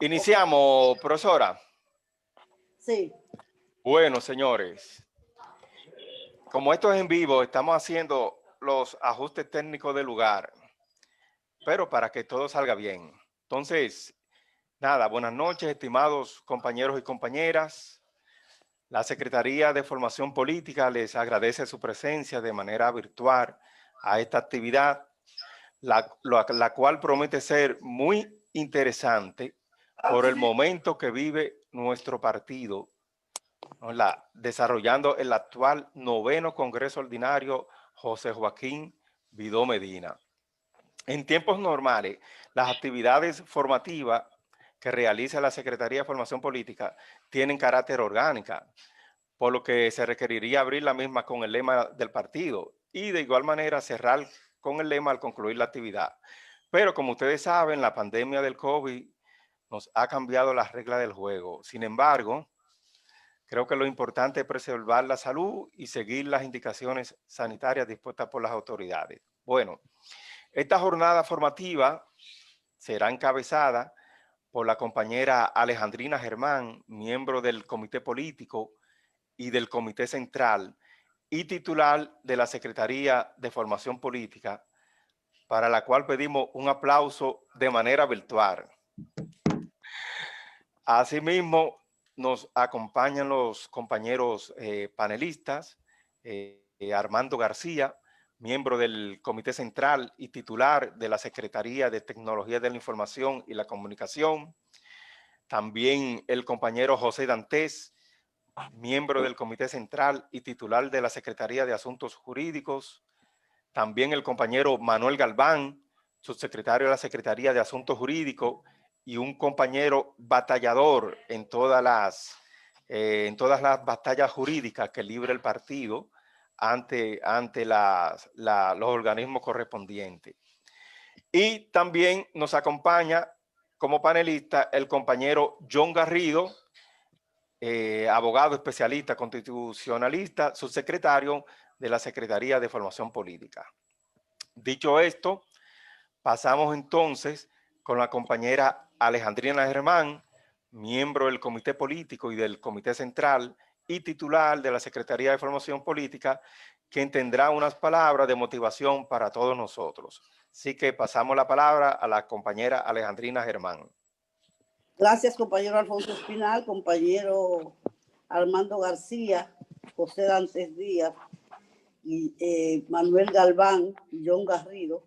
Iniciamos, profesora. Sí. Bueno, señores, como esto es en vivo, estamos haciendo los ajustes técnicos del lugar, pero para que todo salga bien. Entonces, nada, buenas noches, estimados compañeros y compañeras. La Secretaría de Formación Política les agradece su presencia de manera virtual a esta actividad, la cual promete ser muy interesante por el momento que vive nuestro partido, desarrollando el actual 9º Congreso Ordinario José Joaquín Vidó Medina. En tiempos normales, las actividades formativas que realiza la Secretaría de Formación Política tienen carácter orgánica, por lo que se requeriría abrir la misma con el lema del partido y de igual manera cerrar con el lema al concluir la actividad. Pero como ustedes saben, la pandemia del COVID nos ha cambiado las reglas del juego. Sin embargo, creo que lo importante es preservar la salud y seguir las indicaciones sanitarias dispuestas por las autoridades. Bueno, esta jornada formativa será encabezada por la compañera Alejandrina Germán, miembro del Comité Político y del Comité Central y titular de la Secretaría de Formación Política, para la cual pedimos un aplauso de manera virtual. Asimismo, nos acompañan los compañeros panelistas, Armando García, miembro del Comité Central y titular de la Secretaría de Tecnología de la Información y la Comunicación. También el compañero José Dantes, miembro del Comité Central y titular de la Secretaría de Asuntos Jurídicos. También el compañero Manuel Galván, subsecretario de la Secretaría de Asuntos Jurídicos y un compañero batallador en todas las batallas jurídicas que libra el partido ante los organismos correspondientes. Y también nos acompaña como panelista el compañero John Garrido, abogado especialista constitucionalista, subsecretario de la Secretaría de Formación Política. Dicho esto, pasamos entonces con la compañera Alejandrina Germán, miembro del Comité Político y del Comité Central y titular de la Secretaría de Formación Política, quien tendrá unas palabras de motivación para todos nosotros. Así que pasamos la palabra a la compañera Alejandrina Germán. Gracias, compañero Alfonso Espinal, compañero Armando García, José Dantes Díaz, y Manuel Galván y John Garrido,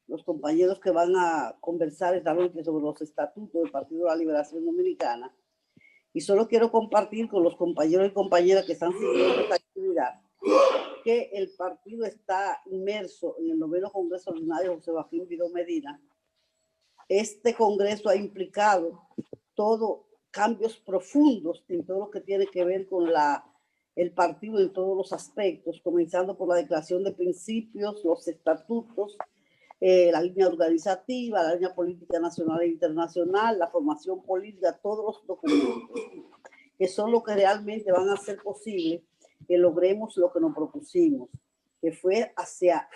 los compañeros que van a conversar esta noche sobre los estatutos del Partido de la Liberación Dominicana. Y solo quiero compartir con los compañeros y compañeras que están siguiendo esta actividad que el partido está inmerso en el 9º Congreso Ordinario José Joaquín Vidó Medina. Este congreso ha implicado cambios profundos en todo lo que tiene que ver con el partido en todos los aspectos, comenzando por la declaración de principios, los estatutos, la línea organizativa, la línea política nacional e internacional, la formación política, todos los documentos que son lo que realmente van a hacer posible que logremos lo que nos propusimos, que fue hacia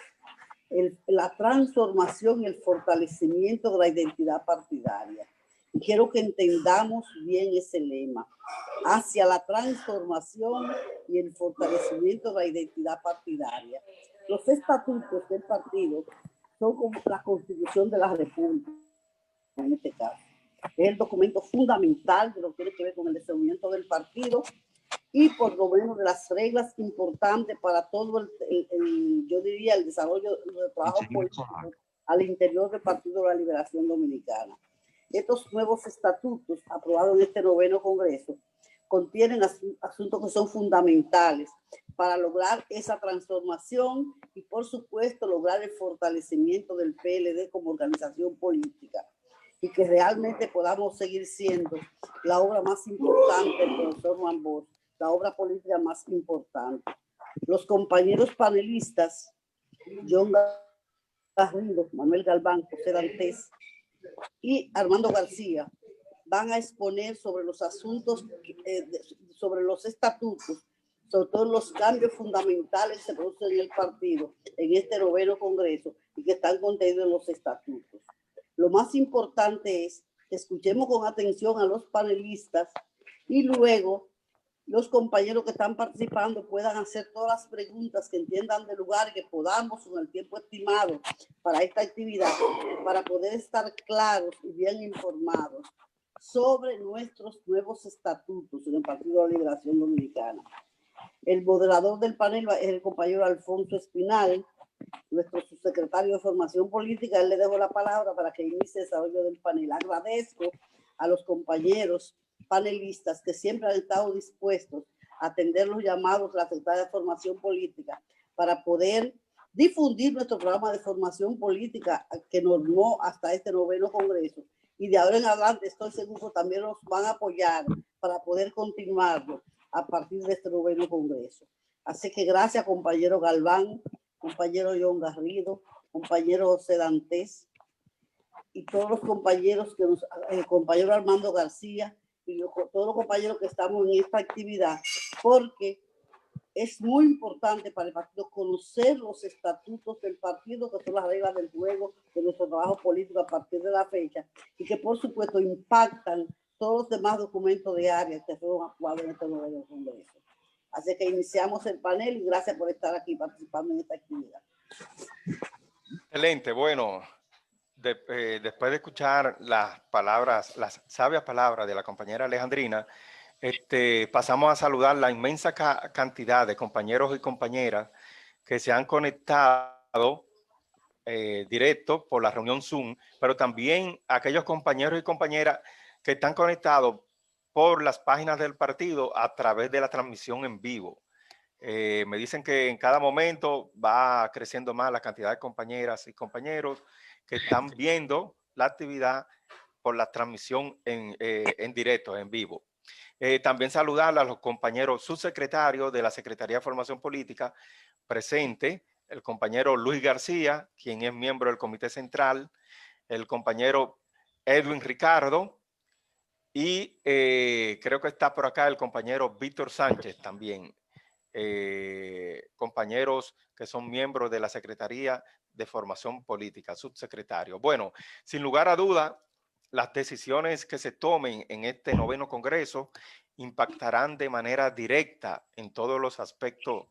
la transformación y el fortalecimiento de la identidad partidaria. Y quiero que entendamos bien ese lema, hacia la transformación y el fortalecimiento de la identidad partidaria. Los estatutos del partido son como la Constitución de la República, en este caso. Es el documento fundamental de lo que tiene que ver con el desarrollo del partido y por lo menos de las reglas importantes para todo yo diría, el desarrollo del trabajo político al interior del Partido de la Liberación Dominicana. Estos nuevos estatutos aprobados en este 9º Congreso contienen asuntos que son fundamentales para lograr esa transformación y, por supuesto, lograr el fortalecimiento del PLD como organización política y que realmente podamos seguir siendo la obra más importante del profesor Juan Bosch, la obra política más importante. Los compañeros panelistas, John Garrido, Manuel Galván, José Dantes y Armando García, van a exponer sobre los asuntos, sobre los estatutos, sobre todo los cambios fundamentales que se producen en el partido, en este 9º Congreso, y que están contenidos en los estatutos. Lo más importante es escuchemos con atención a los panelistas y luego los compañeros que están participando puedan hacer todas las preguntas que entiendan de lugar y que podamos con el tiempo estimado para esta actividad, para poder estar claros y bien informados sobre nuestros nuevos estatutos en el Partido de la Liberación Dominicana. El moderador del panel es el compañero Alfonso Espinal, nuestro subsecretario de Formación Política. Él le dejo la palabra para que inicie el desarrollo del panel. Agradezco a los compañeros panelistas que siempre han estado dispuestos a atender los llamados de la Secretaría de Formación Política para poder difundir nuestro programa de formación política que normó hasta este 9º Congreso. Y de ahora en adelante estoy seguro también nos van a apoyar para poder continuarlo a partir de este 9º Congreso. Así que gracias, compañero Galván, compañero John Garrido, compañero José Dantes y todos los compañeros el compañero Armando García y todos los compañeros que estamos en esta actividad, porque es muy importante para el partido conocer los estatutos del partido, que son las reglas del juego de nuestro trabajo político a partir de la fecha, y que por supuesto impactan todos los demás documentos de área que fueron aprobados en este nuevo Congreso. Así que iniciamos el panel y gracias por estar aquí participando en esta actividad. Excelente, bueno, después de escuchar las sabias palabras de la compañera Alejandrina, pasamos a saludar la inmensa cantidad de compañeros y compañeras que se han conectado directo por la reunión Zoom, pero también aquellos compañeros y compañeras que están conectados por las páginas del partido a través de la transmisión en vivo. Me dicen que en cada momento va creciendo más la cantidad de compañeras y compañeros que están viendo la actividad por la transmisión en directo, en vivo. También saludar a los compañeros subsecretarios de la Secretaría de Formación Política presente, el compañero Luis García, quien es miembro del Comité Central, el compañero Edwin Ricardo, y creo que está por acá el compañero Víctor Sánchez también, compañeros que son miembros de la Secretaría de Formación Política, subsecretario. Bueno, sin lugar a duda, las decisiones que se tomen en este 9º Congreso impactarán de manera directa en todos los aspectos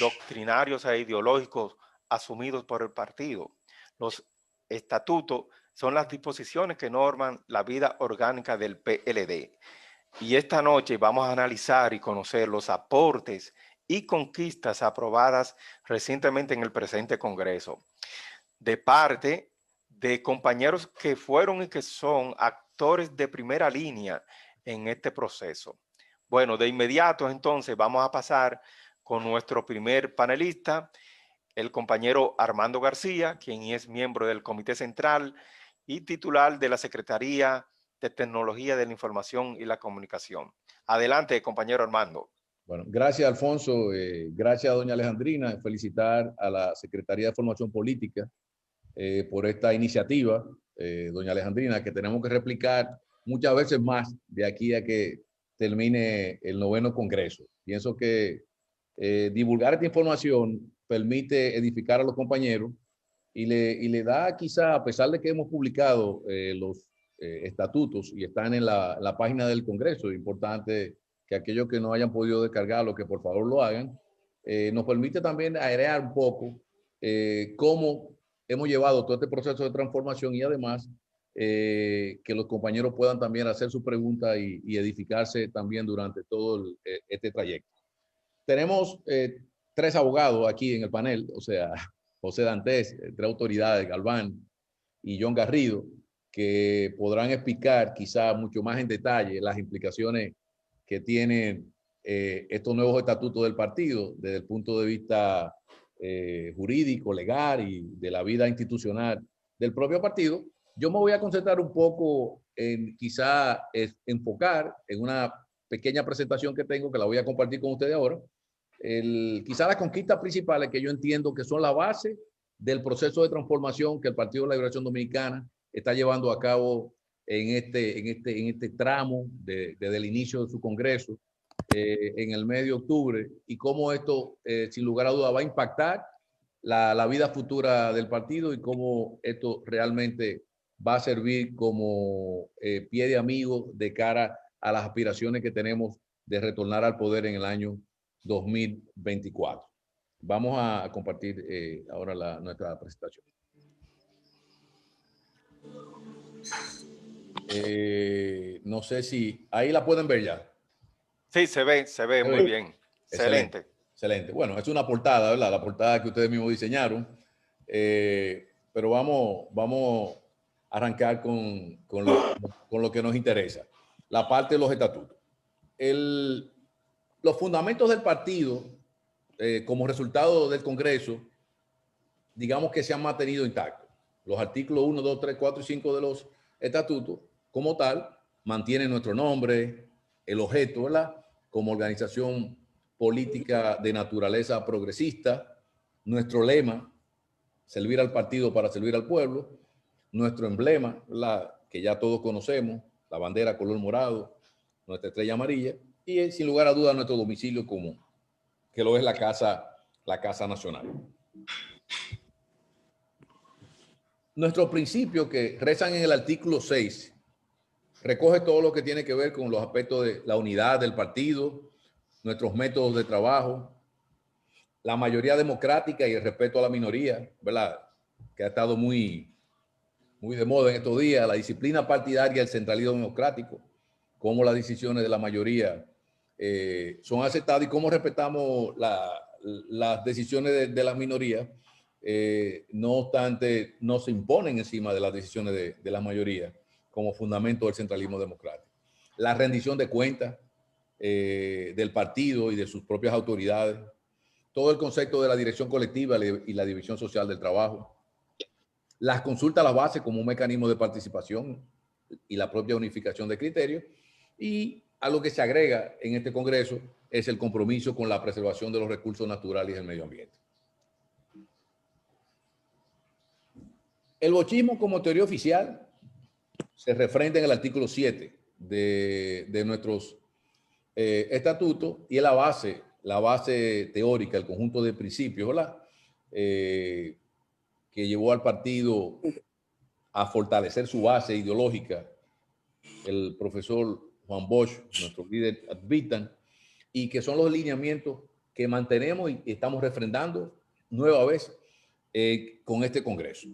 doctrinarios e ideológicos asumidos por el partido. Los estatutos son las disposiciones que norman la vida orgánica del PLD. Y esta noche vamos a analizar y conocer los aportes y conquistas aprobadas recientemente en el presente Congreso, de parte de compañeros que fueron y que son actores de primera línea en este proceso. Bueno, de inmediato entonces vamos a pasar con nuestro primer panelista, el compañero Armando García, quien es miembro del Comité Central y titular de la Secretaría de Tecnología de la Información y la Comunicación. Adelante, compañero Armando. Bueno, gracias, Alfonso. Gracias a doña Alejandrina. Felicitar a la Secretaría de Formación Política por esta iniciativa, doña Alejandrina, que tenemos que replicar muchas veces más de aquí a que termine el 9º Congreso. Pienso que divulgar esta información permite edificar a los compañeros y le da quizá, a pesar de que hemos publicado los estatutos y están en la página del Congreso, es importante que aquellos que no hayan podido descargarlo, que por favor lo hagan, nos permite también airear un poco cómo hemos llevado todo este proceso de transformación y además que los compañeros puedan también hacer sus preguntas y edificarse también durante todo este trayecto. Tenemos 3 abogados aquí en el panel, o sea, José Dantes, 3 autoridades, Galván y John Garrido, que podrán explicar quizá mucho más en detalle las implicaciones que tienen estos nuevos estatutos del partido desde el punto de vista jurídico, legal y de la vida institucional del propio partido. Yo me voy a concentrar un poco en quizá enfocar en una pequeña presentación que tengo, que la voy a compartir con ustedes ahora, quizá las conquistas principales que yo entiendo que son la base del proceso de transformación que el Partido de la Liberación Dominicana está llevando a cabo en este tramo desde el inicio de su congreso en el mes de octubre, y cómo esto, sin lugar a duda, va a impactar la vida futura del partido y cómo esto realmente va a servir como pie de amigo de cara a las aspiraciones que tenemos de retornar al poder en el año 2024. Vamos a compartir ahora nuestra presentación. No sé si ahí la pueden ver ya. Sí, se ve muy bien. Excelente. Excelente. Bueno, es una portada, ¿verdad? La portada que ustedes mismos diseñaron. Pero vamos a arrancar con lo que nos interesa. La parte de los estatutos. Los fundamentos del partido, como resultado del Congreso, digamos que se han mantenido intactos. Los artículos 1, 2, 3, 4 y 5 de los estatutos, como tal, mantienen nuestro nombre, el objeto, ¿verdad? Como organización política de naturaleza progresista, nuestro lema, servir al partido para servir al pueblo, nuestro emblema, que ya todos conocemos, la bandera color morado, nuestra estrella amarilla, y sin lugar a dudas nuestro domicilio común, que lo es la Casa Nacional. Nuestros principios que rezan en el artículo 6 recoge todo lo que tiene que ver con los aspectos de la unidad del partido, nuestros métodos de trabajo, la mayoría democrática y el respeto a la minoría, ¿verdad? Que ha estado muy de moda en estos días, la disciplina partidaria, el centralismo democrático, cómo las decisiones de la mayoría son aceptadas y cómo respetamos las decisiones de las minorías, no obstante, no se imponen encima de las decisiones de la mayoría como fundamento del centralismo democrático. La rendición de cuentas del partido y de sus propias autoridades, todo el concepto de la dirección colectiva y la división social del trabajo, las consultas a la base como un mecanismo de participación y la propia unificación de criterios, y a lo que se agrega en este Congreso es el compromiso con la preservación de los recursos naturales y el medio ambiente. El bochismo como teoría oficial se refrenda en el artículo 7 de nuestros estatutos y es la base teórica, el conjunto de principios, ¿verdad? Que llevó al partido a fortalecer su base ideológica, el profesor Juan Bosch, nuestro líder ad vitam, y que son los lineamientos que mantenemos y estamos refrendando nueva vez con este Congreso.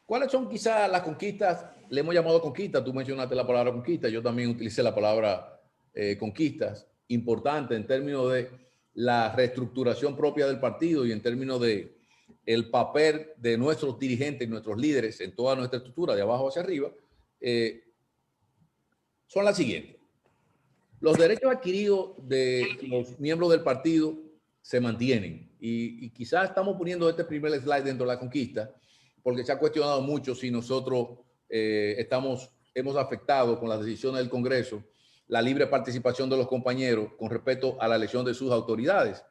¿Cuáles son quizás las conquistas? Le hemos llamado conquistas, tú mencionaste la palabra conquista, yo también utilicé la palabra conquistas, importante en términos de la reestructuración propia del partido y en términos de el papel de nuestros dirigentes y nuestros líderes en toda nuestra estructura, de abajo hacia arriba, son las siguientes. Los derechos adquiridos de los miembros del partido se mantienen y quizás estamos poniendo este primer slide dentro de la conquista porque se ha cuestionado mucho si nosotros hemos afectado con las decisiones del Congreso la libre participación de los compañeros con respecto a la elección de sus autoridades.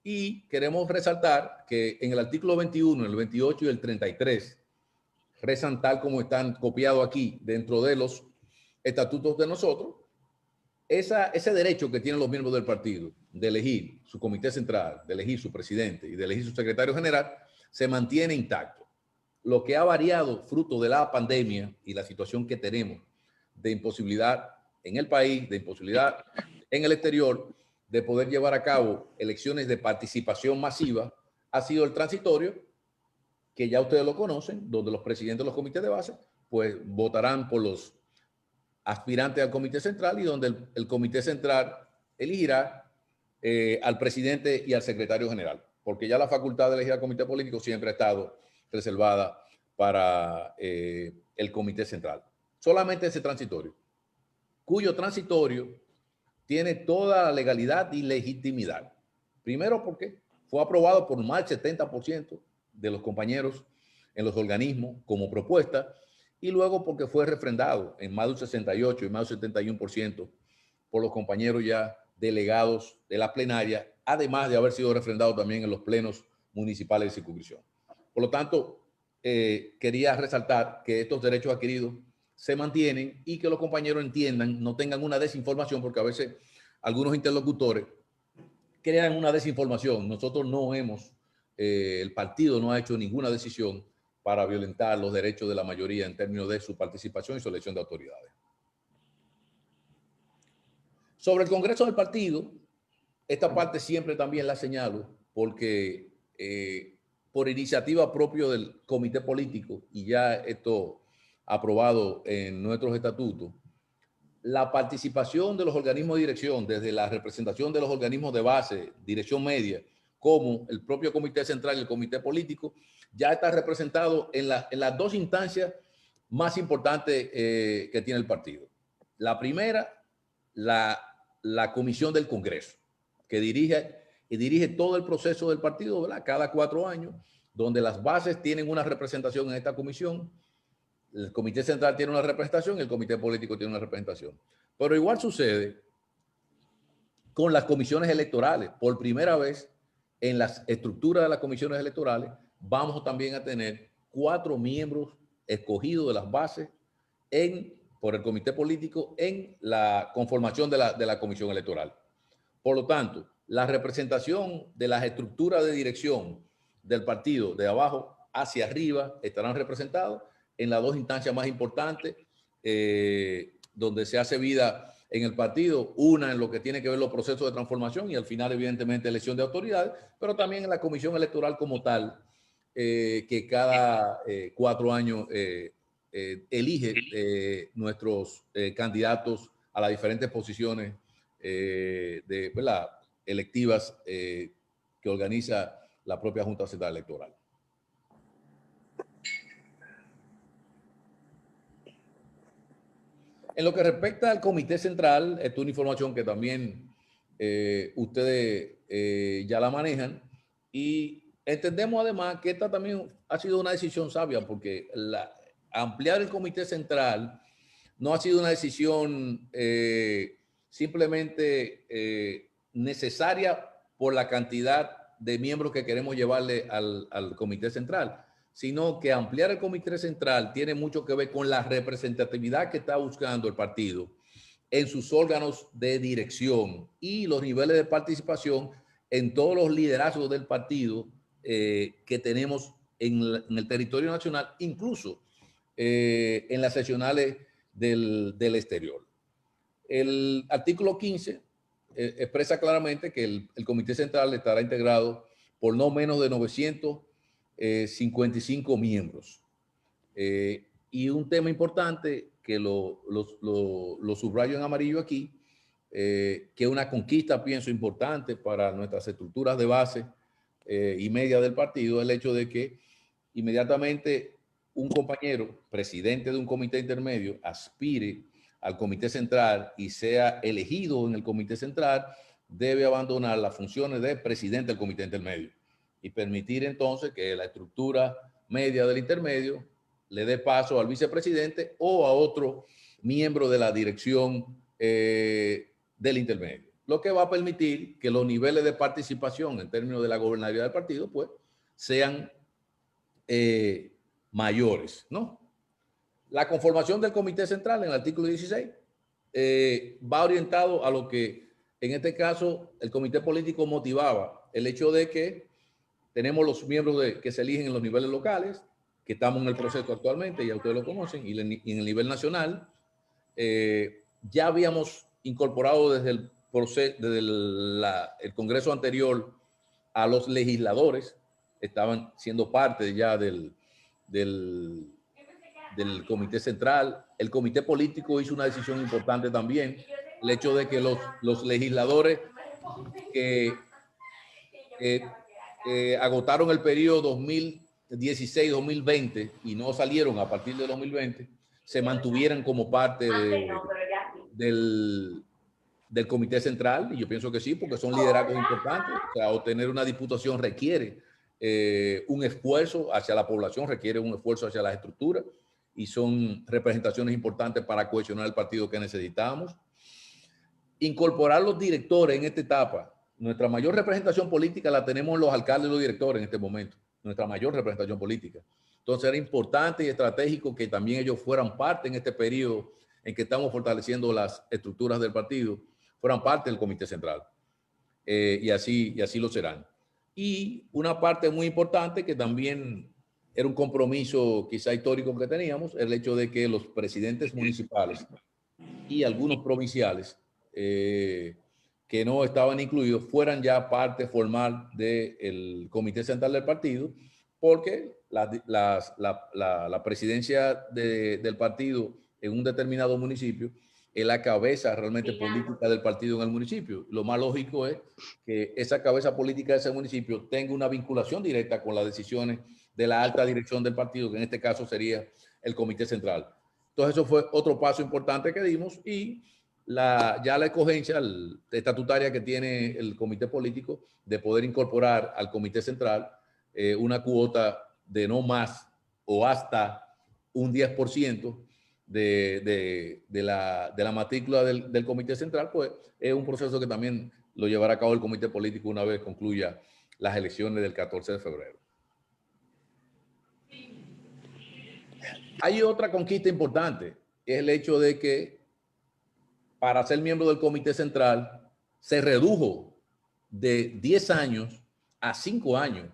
Y queremos resaltar que en el artículo 21, el 28 y el 33, rezan tal como están copiados aquí dentro de los estatutos de nosotros, ese derecho que tienen los miembros del partido de elegir su comité central, de elegir su presidente y de elegir su secretario general, se mantiene intacto. Lo que ha variado fruto de la pandemia y la situación que tenemos de imposibilidad en el país, de imposibilidad en el exterior, de poder llevar a cabo elecciones de participación masiva, ha sido el transitorio, que ya ustedes lo conocen, donde los presidentes de los comités de base pues votarán por los aspirantes al comité central y donde el comité central elegirá al presidente y al secretario general, porque ya la facultad de elegir al comité político siempre ha estado reservada para el comité central. Solamente ese transitorio, cuyo transitorio tiene toda la legalidad y legitimidad. Primero porque fue aprobado por más del 70% de los compañeros en los organismos como propuesta, y luego porque fue refrendado en más del 68 y más del 71% por los compañeros ya delegados de la plenaria, además de haber sido refrendado también en los plenos municipales de circunscripción. Por lo tanto, quería resaltar que estos derechos adquiridos se mantienen y que los compañeros entiendan, no tengan una desinformación, porque a veces algunos interlocutores crean una desinformación. Nosotros no hemos, el partido no ha hecho ninguna decisión para violentar los derechos de la mayoría en términos de su participación y su elección de autoridades. Sobre el Congreso del partido, esta parte siempre también la señalo porque por iniciativa propia del comité político, y ya esto aprobado en nuestros estatutos, la participación de los organismos de dirección, desde la representación de los organismos de base, dirección media, como el propio comité central y el comité político, ya está representado en las dos instancias más importantes que tiene el partido. La primera, la comisión del Congreso, que dirige todo el proceso del partido, ¿verdad? Cada 4 años, donde las bases tienen una representación en esta comisión, el comité central tiene una representación y el comité político tiene una representación. Pero igual sucede con las comisiones electorales. Por primera vez en las estructuras de las comisiones electorales vamos también a tener 4 miembros escogidos de las bases por el comité político en la conformación de la comisión electoral. Por lo tanto, la representación de las estructuras de dirección del partido de abajo hacia arriba estarán representados en las dos instancias más importantes donde se hace vida en el partido, una en lo que tiene que ver los procesos de transformación y al final evidentemente elección de autoridades, pero también en la comisión electoral como tal, que cada 4 años elige nuestros candidatos a las diferentes posiciones electivas que organiza la propia Junta Central Electoral. En lo que respecta al Comité Central, esta es una información que también ustedes ya la manejan y entendemos además que esta también ha sido una decisión sabia porque ampliar el Comité Central no ha sido una decisión simplemente necesaria por la cantidad de miembros que queremos llevarle al Comité Central, sino que ampliar el Comité Central tiene mucho que ver con la representatividad que está buscando el partido en sus órganos de dirección y los niveles de participación en todos los liderazgos del partido que tenemos en el territorio nacional, incluso en las seccionales del exterior. El artículo 15 expresa claramente que el Comité Central estará integrado por no menos de 955 miembros. Y un tema importante que lo subrayo en amarillo aquí, que es una conquista, pienso, importante para nuestras estructuras de base y media del partido, el hecho de que inmediatamente un compañero, presidente de un comité intermedio, aspire al comité central y sea elegido en el comité central, debe abandonar las funciones de presidente del comité intermedio y permitir entonces que la estructura media del intermedio le dé paso al vicepresidente o a otro miembro de la dirección del intermedio, lo que va a permitir que los niveles de participación en términos de la gobernabilidad del partido pues sean mayores, ¿no? La conformación del Comité Central en el artículo 16 va orientado a lo que en este caso el Comité Político motivaba, el hecho de que tenemos los miembros que se eligen en los niveles locales, que estamos en el proceso actualmente, ya ustedes lo conocen, y en el nivel nacional. Ya habíamos incorporado desde el Congreso anterior a los legisladores, estaban siendo parte ya del Comité Central. El Comité Político hizo una decisión importante también, el hecho de que los legisladores que agotaron el periodo 2016-2020 y no salieron a partir de 2020, se mantuvieran como parte del Comité Central, y yo pienso que sí, porque son liderazgos importantes. O sea, obtener una diputación requiere un esfuerzo hacia la población, requiere un esfuerzo hacia las estructuras, y son representaciones importantes para cohesionar el partido que necesitamos. Incorporar los directores en esta etapa. Nuestra mayor representación política la tenemos los alcaldes y los directores en este momento, nuestra mayor representación política. Entonces era importante y estratégico que también ellos fueran parte en este periodo en que estamos fortaleciendo las estructuras del partido, fueran parte del Comité Central. Y así lo serán. Y una parte muy importante que también era un compromiso quizá histórico que teníamos, el hecho de que los presidentes municipales y algunos provinciales que no estaban incluidos fueran ya parte formal del Comité Central del partido, porque la presidencia del partido en un determinado municipio es la cabeza realmente política del partido en el municipio. Lo más lógico es que esa cabeza política de ese municipio tenga una vinculación directa con las decisiones de la alta dirección del partido, que en este caso sería el Comité Central. Entonces eso fue otro paso importante que dimos y ya la escogencia estatutaria que tiene el comité político de poder incorporar al Comité Central una cuota de no más o hasta un 10% de la matrícula del Comité Central, pues es un proceso que también lo llevará a cabo el Comité Político una vez concluya las elecciones del 14 de febrero. Hay otra conquista importante, es el hecho de que para ser miembro del Comité Central se redujo de 10 años a 5 años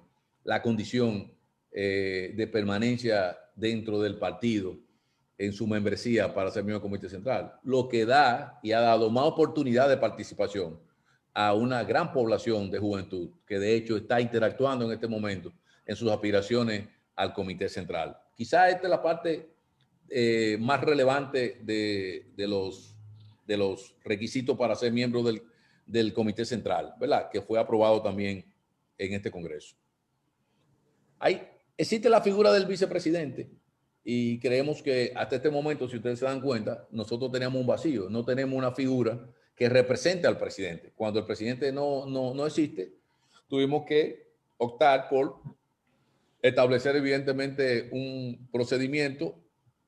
la condición de permanencia dentro del partido en su membresía para ser miembro del Comité Central, lo que da y ha dado más oportunidad de participación a una gran población de juventud que de hecho está interactuando en este momento en sus aspiraciones al Comité Central. Quizá esta es la parte más relevante de los requisitos para ser miembro del Comité Central, ¿verdad? Que fue aprobado también en este Congreso. Existe la figura del vicepresidente y creemos que hasta este momento, si ustedes se dan cuenta, nosotros teníamos un vacío, no tenemos una figura que represente al presidente. Cuando el presidente no existe, tuvimos que optar por establecer evidentemente un procedimiento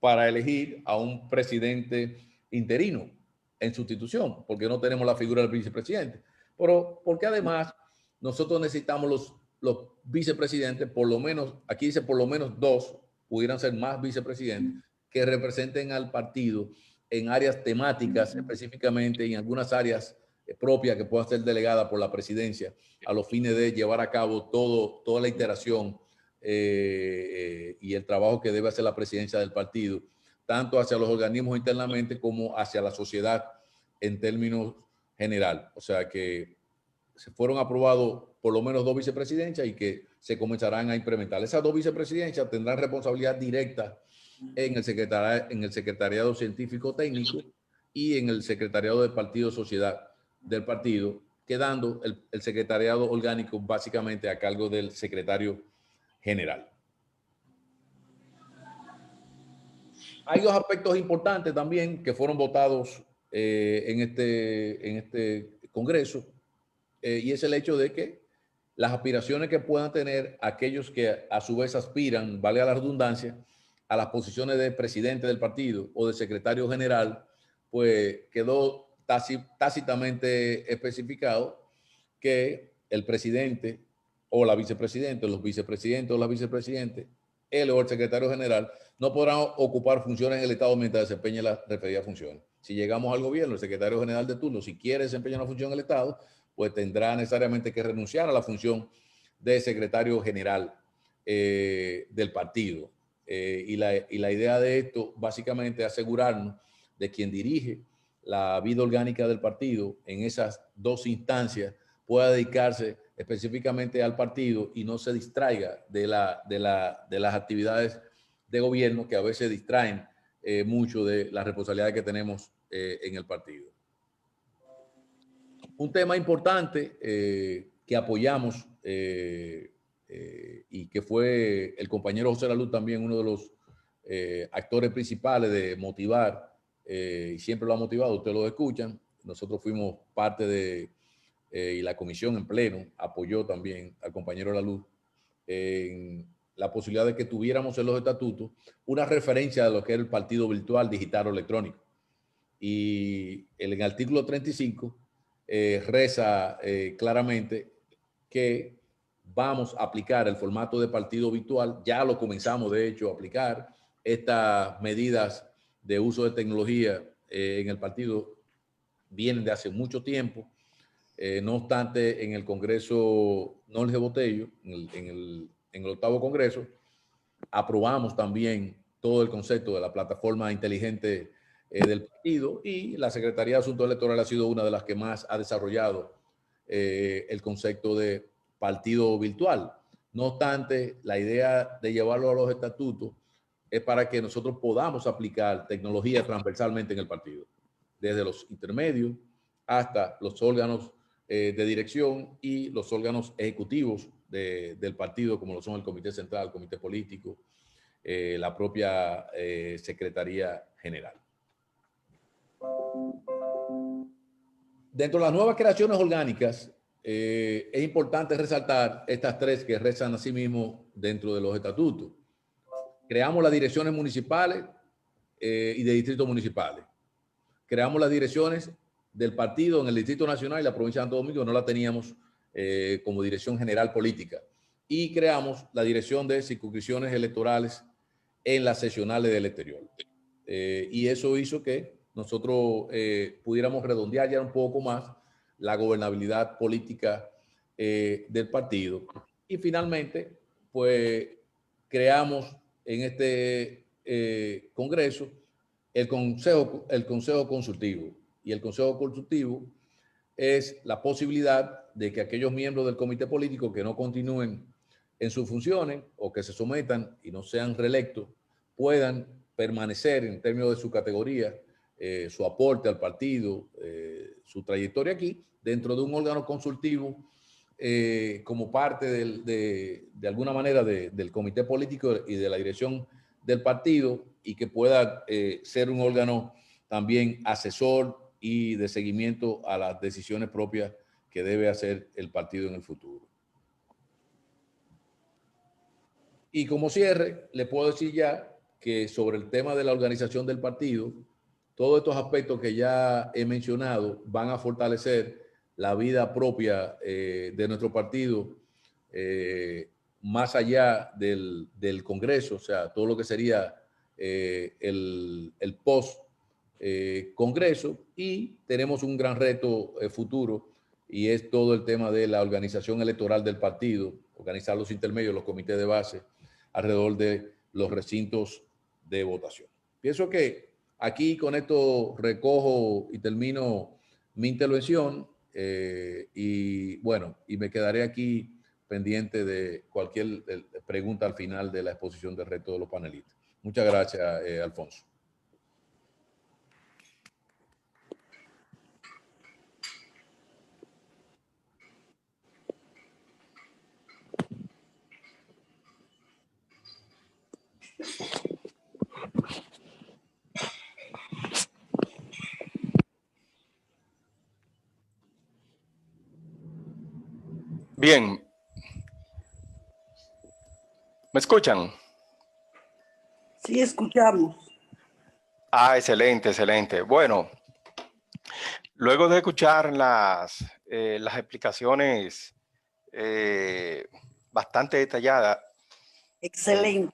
para elegir a un presidente interino en sustitución, porque no tenemos la figura del vicepresidente. Pero porque además nosotros necesitamos los vicepresidentes, por lo menos, aquí dice por lo menos 2, pudieran ser más vicepresidentes, que representen al partido en áreas temáticas específicamente, y en algunas áreas propias que puedan ser delegadas por la presidencia a los fines de llevar a cabo toda la iteración y el trabajo que debe hacer la presidencia del partido, tanto hacia los organismos internamente como hacia la sociedad en términos general. O sea que se fueron aprobados por lo menos 2 vicepresidencias y que se comenzarán a implementar. Esas 2 vicepresidencias tendrán responsabilidad directa en el secretariado científico técnico y en el secretariado del partido sociedad del partido, quedando el secretariado orgánico básicamente a cargo del secretario general. Hay 2 aspectos importantes también que fueron votados en este Congreso, y es el hecho de que las aspiraciones que puedan tener aquellos que a su vez aspiran, valga la redundancia, a las posiciones de presidente del partido o de secretario general, pues quedó tácitamente especificado que el presidente o la vicepresidenta, los vicepresidentes o la vicepresidente, él o el secretario general, no podrán ocupar funciones en el Estado mientras desempeñe las referidas funciones. Si llegamos al gobierno, el secretario general de turno, si quiere desempeñar una función en el Estado, pues tendrá necesariamente que renunciar a la función de secretario general del partido. Y la idea de esto básicamente es asegurarnos de quien dirige la vida orgánica del partido en esas 2 instancias pueda dedicarse específicamente al partido y no se distraiga de las actividades de gobierno que a veces distraen mucho de las responsabilidades que tenemos en el partido. Un tema importante que apoyamos y que fue el compañero José Lalu también uno de los actores principales de motivar, y siempre lo ha motivado, ustedes lo escuchan. Nosotros fuimos parte y la comisión en pleno apoyó también al compañero Lalu en la posibilidad de que tuviéramos en los estatutos una referencia de lo que era el partido virtual, digital o electrónico. Y en el artículo 35 reza claramente que vamos a aplicar el formato de partido virtual. Ya lo comenzamos, de hecho, a aplicar. Estas medidas de uso de tecnología en el partido vienen de hace mucho tiempo. No obstante, en el Congreso Norge Botello, en el 8º Congreso, aprobamos también todo el concepto de la plataforma inteligente del partido, y la Secretaría de Asuntos Electorales ha sido una de las que más ha desarrollado el concepto de partido virtual. No obstante, la idea de llevarlo a los estatutos es para que nosotros podamos aplicar tecnología transversalmente en el partido, desde los intermedios hasta los órganos de dirección y los órganos ejecutivos del partido, como lo son el Comité Central, el Comité Político, la propia Secretaría General. Dentro de las nuevas creaciones orgánicas, es importante resaltar estas tres que rezan a sí mismos dentro de los estatutos. Creamos las direcciones municipales y de distritos municipales. Creamos las direcciones del partido en el Distrito Nacional y la provincia de Santo Domingo, no la teníamos como dirección general política. Y creamos la dirección de circunscripciones electorales en las seccionales del exterior. Y eso hizo que nosotros pudiéramos redondear ya un poco más la gobernabilidad política del partido. Y finalmente, pues creamos en este Congreso el Consejo Consultivo. Y el Consejo Consultivo es la posibilidad de que aquellos miembros del comité político que no continúen en sus funciones o que se sometan y no sean reelectos puedan permanecer en términos de su categoría, su aporte al partido, su trayectoria aquí, dentro de un órgano consultivo como parte de alguna manera del comité político y de la dirección del partido, y que pueda ser un órgano también asesor y de seguimiento a las decisiones propias que debe hacer el partido en el futuro. Y como cierre, le puedo decir ya que sobre el tema de la organización del partido, todos estos aspectos que ya he mencionado van a fortalecer la vida propia de nuestro partido, más allá del Congreso, o sea, todo lo que sería el post-Congreso, y tenemos un gran reto futuro, y es todo el tema de la organización electoral del partido, organizar los intermedios, los comités de base, alrededor de los recintos de votación. Pienso que aquí con esto recojo y termino mi intervención y bueno, y me quedaré aquí pendiente de cualquier pregunta al final de la exposición del reto de los panelistas. Muchas gracias, Alfonso. Bien. ¿Me escuchan? Sí, escuchamos. Ah, excelente, excelente. Bueno, luego de escuchar las explicaciones bastante detalladas. Excelente.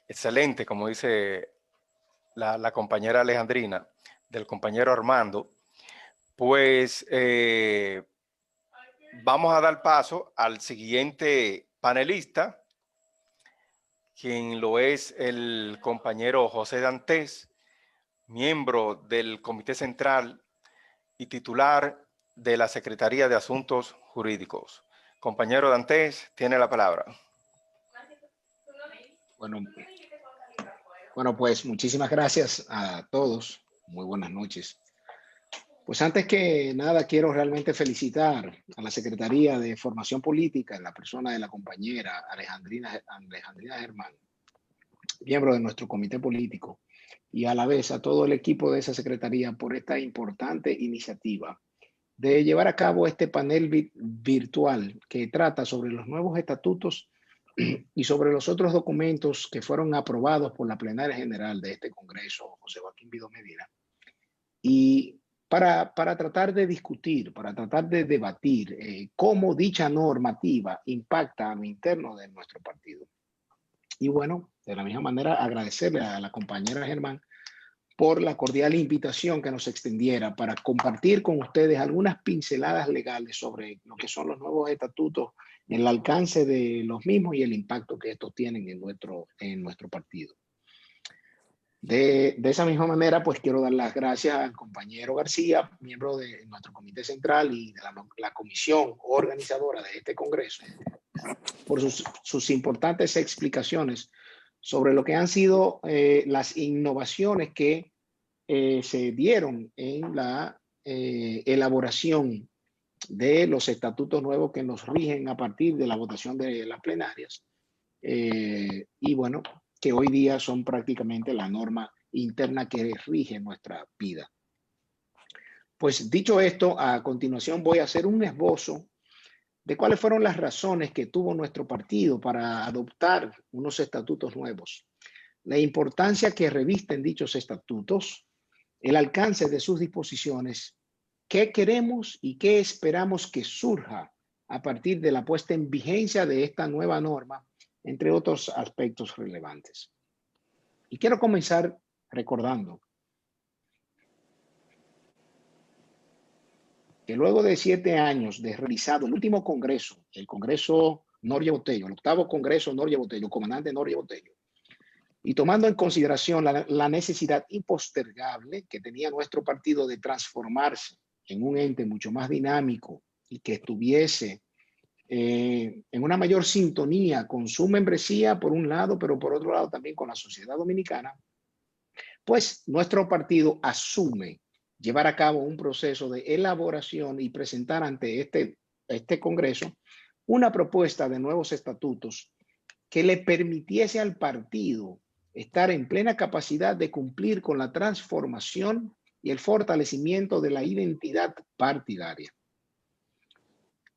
Excelente, como dice la compañera Alejandrina, del compañero Armando, pues vamos a dar paso al siguiente panelista, quien lo es el compañero José Dantes, miembro del Comité Central y titular de la Secretaría de Asuntos Jurídicos. Compañero Dantes, tiene la palabra. Bueno, pues muchísimas gracias a todos. Muy buenas noches. Pues antes que nada, quiero realmente felicitar a la Secretaría de Formación Política en la persona de la compañera Alejandrina Germán, miembro de nuestro comité político, y a la vez a todo el equipo de esa secretaría por esta importante iniciativa de llevar a cabo este panel virtual que trata sobre los nuevos estatutos y sobre los otros documentos que fueron aprobados por la plenaria general de este Congreso, José Joaquín Vido Medina, y para tratar de discutir, para tratar de debatir cómo dicha normativa impacta a lo interno de nuestro partido. Y bueno, de la misma manera agradecerle a la compañera Germán por la cordial invitación que nos extendiera para compartir con ustedes algunas pinceladas legales sobre lo que son los nuevos estatutos el alcance de los mismos y el impacto que estos tienen en nuestro partido. De esa misma manera, pues quiero dar las gracias al compañero García, miembro de nuestro comité central y de la comisión organizadora de este congreso, por sus importantes explicaciones sobre lo que han sido las innovaciones que se dieron en la elaboración de los estatutos nuevos que nos rigen a partir de la votación de las plenarias. Y bueno, que hoy día son prácticamente la norma interna que rige nuestra vida. Pues dicho esto, a continuación voy a hacer un esbozo de cuáles fueron las razones que tuvo nuestro partido para adoptar unos estatutos nuevos, la importancia que revisten dichos estatutos, el alcance de sus disposiciones, qué queremos y qué esperamos que surja a partir de la puesta en vigencia de esta nueva norma, entre otros aspectos relevantes. Y quiero comenzar recordando que luego de 7 años de realizado el último congreso, el Congreso Noriega Botello, el 8º Congreso Noriega Botello, comandante Noriega Botello, y tomando en consideración la necesidad impostergable que tenía nuestro partido de transformarse en un ente mucho más dinámico y que estuviese en una mayor sintonía con su membresía por un lado, pero por otro lado también con la sociedad dominicana, pues nuestro partido asume llevar a cabo un proceso de elaboración y presentar ante este Congreso una propuesta de nuevos estatutos que le permitiese al partido estar en plena capacidad de cumplir con la transformación y el fortalecimiento de la identidad partidaria.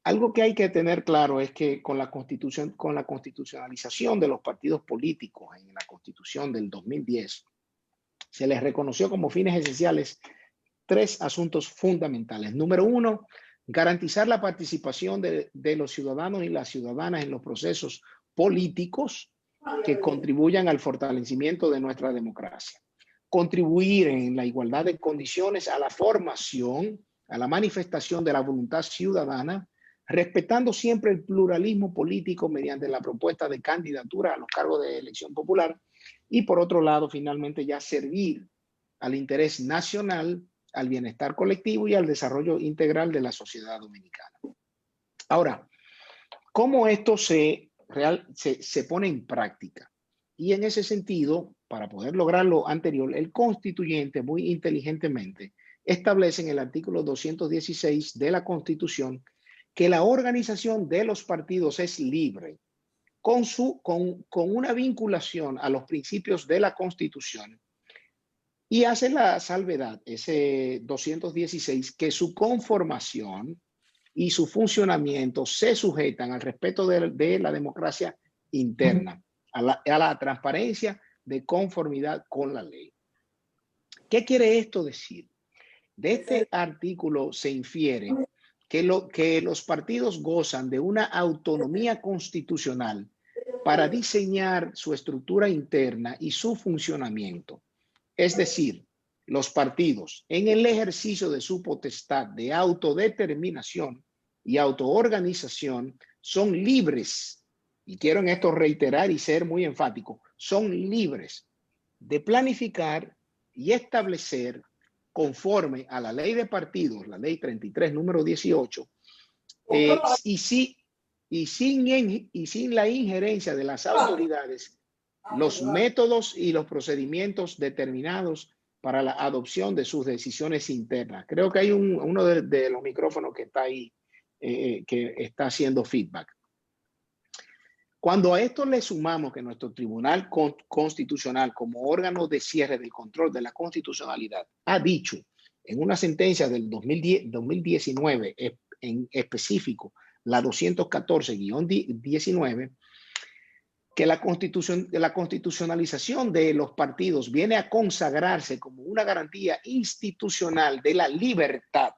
Algo que hay que tener claro es que con la constitucionalización de los partidos políticos en la Constitución del 2010, se les reconoció como fines esenciales 3 asuntos fundamentales. Número 1, garantizar la participación de los ciudadanos y las ciudadanas en los procesos políticos que contribuyan al fortalecimiento de nuestra democracia. Contribuir en la igualdad de condiciones a la formación, a la manifestación de la voluntad ciudadana, respetando siempre el pluralismo político mediante la propuesta de candidatura a los cargos de elección popular y por otro lado, finalmente ya servir al interés nacional, al bienestar colectivo y al desarrollo integral de la sociedad dominicana. Ahora, ¿cómo esto se pone en práctica? Y en ese sentido, para poder lograr lo anterior, el constituyente muy inteligentemente establece en el artículo 216 de la Constitución que la organización de los partidos es libre, con una vinculación a los principios de la Constitución, y hace la salvedad, ese 216, que su conformación y su funcionamiento se sujetan al respeto de la democracia interna, a la transparencia de conformidad con la ley. ¿Qué quiere esto decir? De este artículo se infiere que los partidos gozan de una autonomía constitucional para diseñar su estructura interna y su funcionamiento. Es decir, los partidos, en el ejercicio de su potestad de autodeterminación y autoorganización, son libres, y quiero en esto reiterar y ser muy enfático, son libres de planificar y establecer conforme a la ley de partidos, la ley 33, número 18, y sin la injerencia de las autoridades, los métodos y los procedimientos determinados para la adopción de sus decisiones internas. Creo que hay uno de los micrófonos que está ahí, que está haciendo feedback. Cuando a esto le sumamos que nuestro Tribunal Constitucional, como órgano de cierre del control de la constitucionalidad, ha dicho en una sentencia del 2019, en específico, la 214-19, que la constitucionalización de los partidos viene a consagrarse como una garantía institucional de la libertad.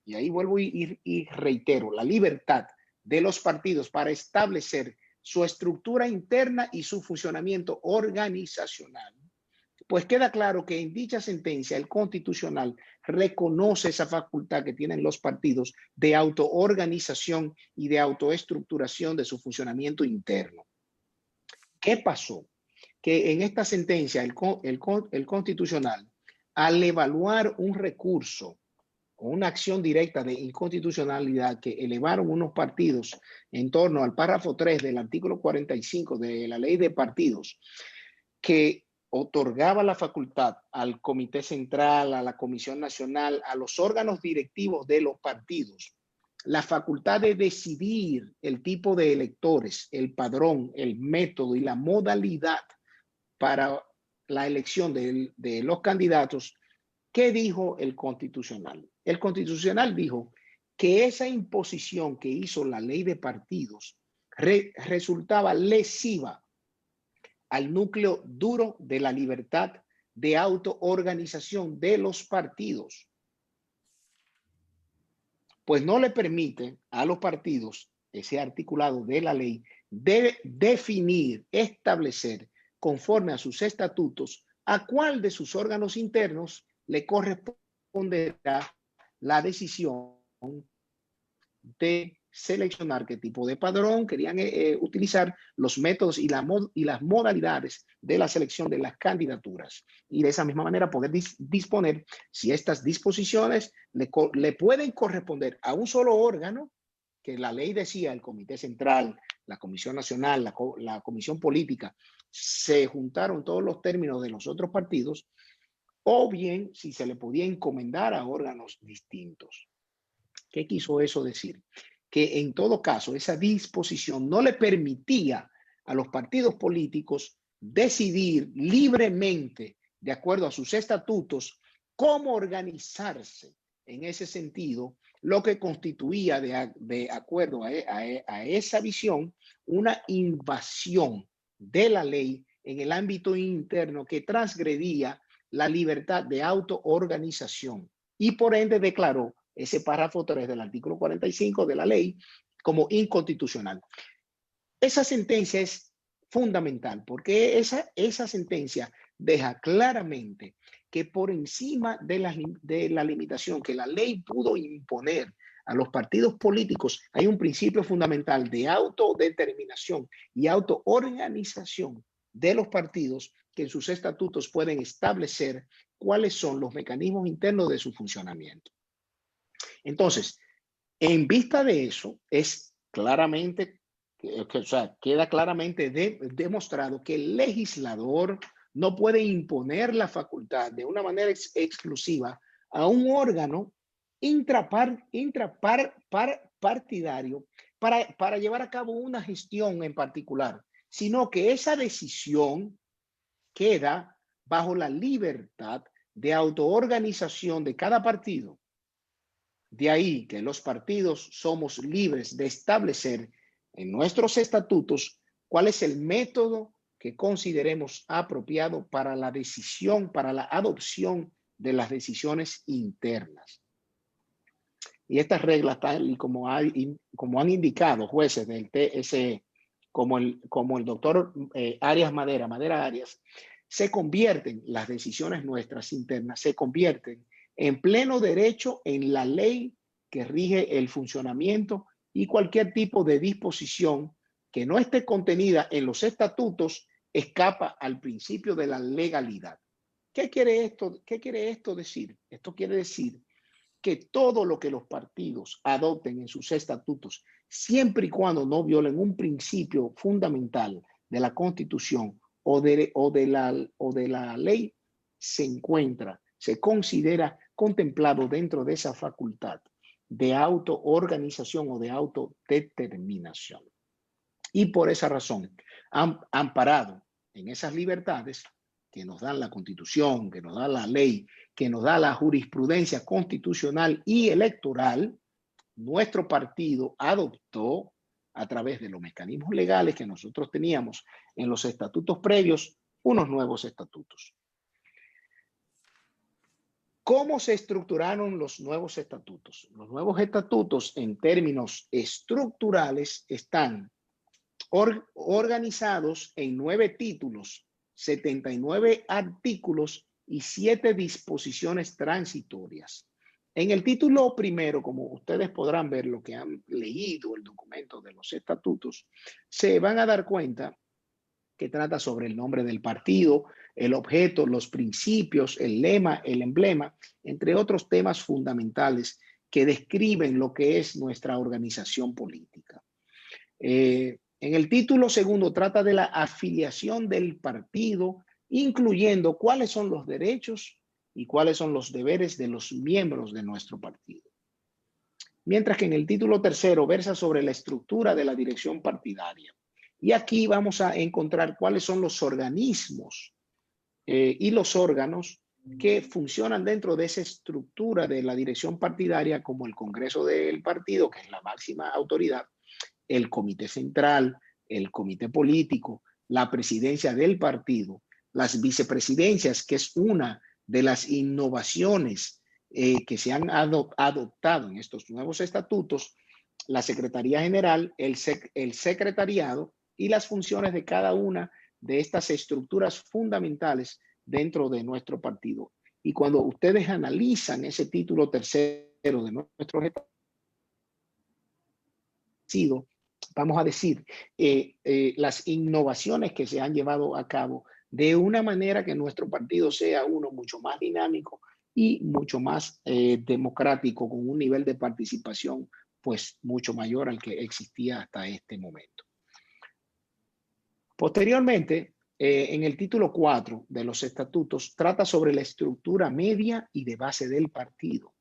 Y ahí vuelvo y reitero, la libertad de los partidos para establecer su estructura interna y su funcionamiento organizacional. Pues queda claro que en dicha sentencia el Constitucional reconoce esa facultad que tienen los partidos de autoorganización y de autoestructuración de su funcionamiento interno. ¿Qué pasó? Que en esta sentencia el Constitucional, al evaluar un recurso o una acción directa de inconstitucionalidad que elevaron unos partidos en torno al párrafo 3 del artículo 45 de la Ley de Partidos, que otorgaba la facultad al Comité Central, a la Comisión Nacional, a los órganos directivos de los partidos, la facultad de decidir el tipo de electores, el padrón, el método y la modalidad para la elección de los candidatos. ¿Qué dijo el Constitucional? El Constitucional dijo que esa imposición que hizo la Ley de Partidos resultaba lesiva al núcleo duro de la libertad de autoorganización de los partidos, pues no le permite a los partidos, ese articulado de la ley, de definir, establecer, conforme a sus estatutos, a cuál de sus órganos internos le corresponderá la decisión de seleccionar qué tipo de padrón querían utilizar, los métodos y las modalidades de la selección de las candidaturas. Y de esa misma manera poder disponer si estas disposiciones le pueden corresponder a un solo órgano, que la ley decía, el Comité Central, la Comisión Nacional, la Comisión Política, se juntaron todos los términos de los otros partidos, o bien si se le podía encomendar a órganos distintos. ¿Qué quiso eso decir? Que en todo caso esa disposición no le permitía a los partidos políticos decidir libremente, de acuerdo a sus estatutos, cómo organizarse en ese sentido, lo que constituía, de acuerdo a esa visión, una invasión de la ley en el ámbito interno que transgredía la libertad de autoorganización y por ende declaró ese párrafo 3 del artículo 45 de la ley como inconstitucional. Esa sentencia es fundamental porque esa sentencia deja claramente que por encima de la limitación que la ley pudo imponer a los partidos políticos, hay un principio fundamental de autodeterminación y autoorganización de los partidos que en sus estatutos pueden establecer cuáles son los mecanismos internos de su funcionamiento. Entonces, en vista de eso, es claramente, queda claramente demostrado que el legislador no puede imponer la facultad de una manera exclusiva a un órgano intrapartidario para llevar a cabo una gestión en particular, sino que esa decisión queda bajo la libertad de autoorganización de cada partido. De ahí que los partidos somos libres de establecer en nuestros estatutos cuál es el método que consideremos apropiado para la decisión, para la adopción de las decisiones internas. Y estas reglas, tal y como han indicado jueces del TSE, como el doctor Madera Arias, se convierten las decisiones nuestras internas, se convierten en pleno derecho en la ley que rige el funcionamiento y cualquier tipo de disposición que no esté contenida en los estatutos escapa al principio de la legalidad. ¿Qué quiere esto decir? Esto quiere decir que todo lo que los partidos adopten en sus estatutos, siempre y cuando no violen un principio fundamental de la Constitución o de la ley, se considera contemplado dentro de esa facultad de autoorganización o de autodeterminación. Y por esa razón, amparado en esas libertades que nos dan la Constitución, que nos da la ley, que nos da la jurisprudencia constitucional y electoral, nuestro partido adoptó, a través de los mecanismos legales que nosotros teníamos en los estatutos previos, unos nuevos estatutos. ¿Cómo se estructuraron los nuevos estatutos? Los nuevos estatutos, en términos estructurales, están organizados en 9 títulos 79 artículos y 7 disposiciones transitorias. En el título primero, como ustedes podrán ver, lo que han leído el documento de los estatutos, se van a dar cuenta que trata sobre el nombre del partido, el objeto, los principios, el lema, el emblema, entre otros temas fundamentales que describen lo que es nuestra organización política. En el título segundo trata de la afiliación del partido, incluyendo cuáles son los derechos y cuáles son los deberes de los miembros de nuestro partido. Mientras que en el título tercero versa sobre la estructura de la dirección partidaria. Y aquí vamos a encontrar cuáles son los organismos y los órganos que funcionan dentro de esa estructura de la dirección partidaria, como el Congreso del Partido, que es la máxima autoridad, el Comité Central, el Comité Político, la presidencia del partido, las vicepresidencias, que es una de las innovaciones que se han adoptado en estos nuevos estatutos, la Secretaría General, el secretariado y las funciones de cada una de estas estructuras fundamentales dentro de nuestro partido. Y cuando ustedes analizan ese título tercero de nuestro estatuto, vamos a decir, las innovaciones que se han llevado a cabo de una manera que nuestro partido sea uno mucho más dinámico y mucho más democrático, con un nivel de participación pues mucho mayor al que existía hasta este momento. Posteriormente, en el título 4 de los estatutos, trata sobre la estructura media y de base del partido.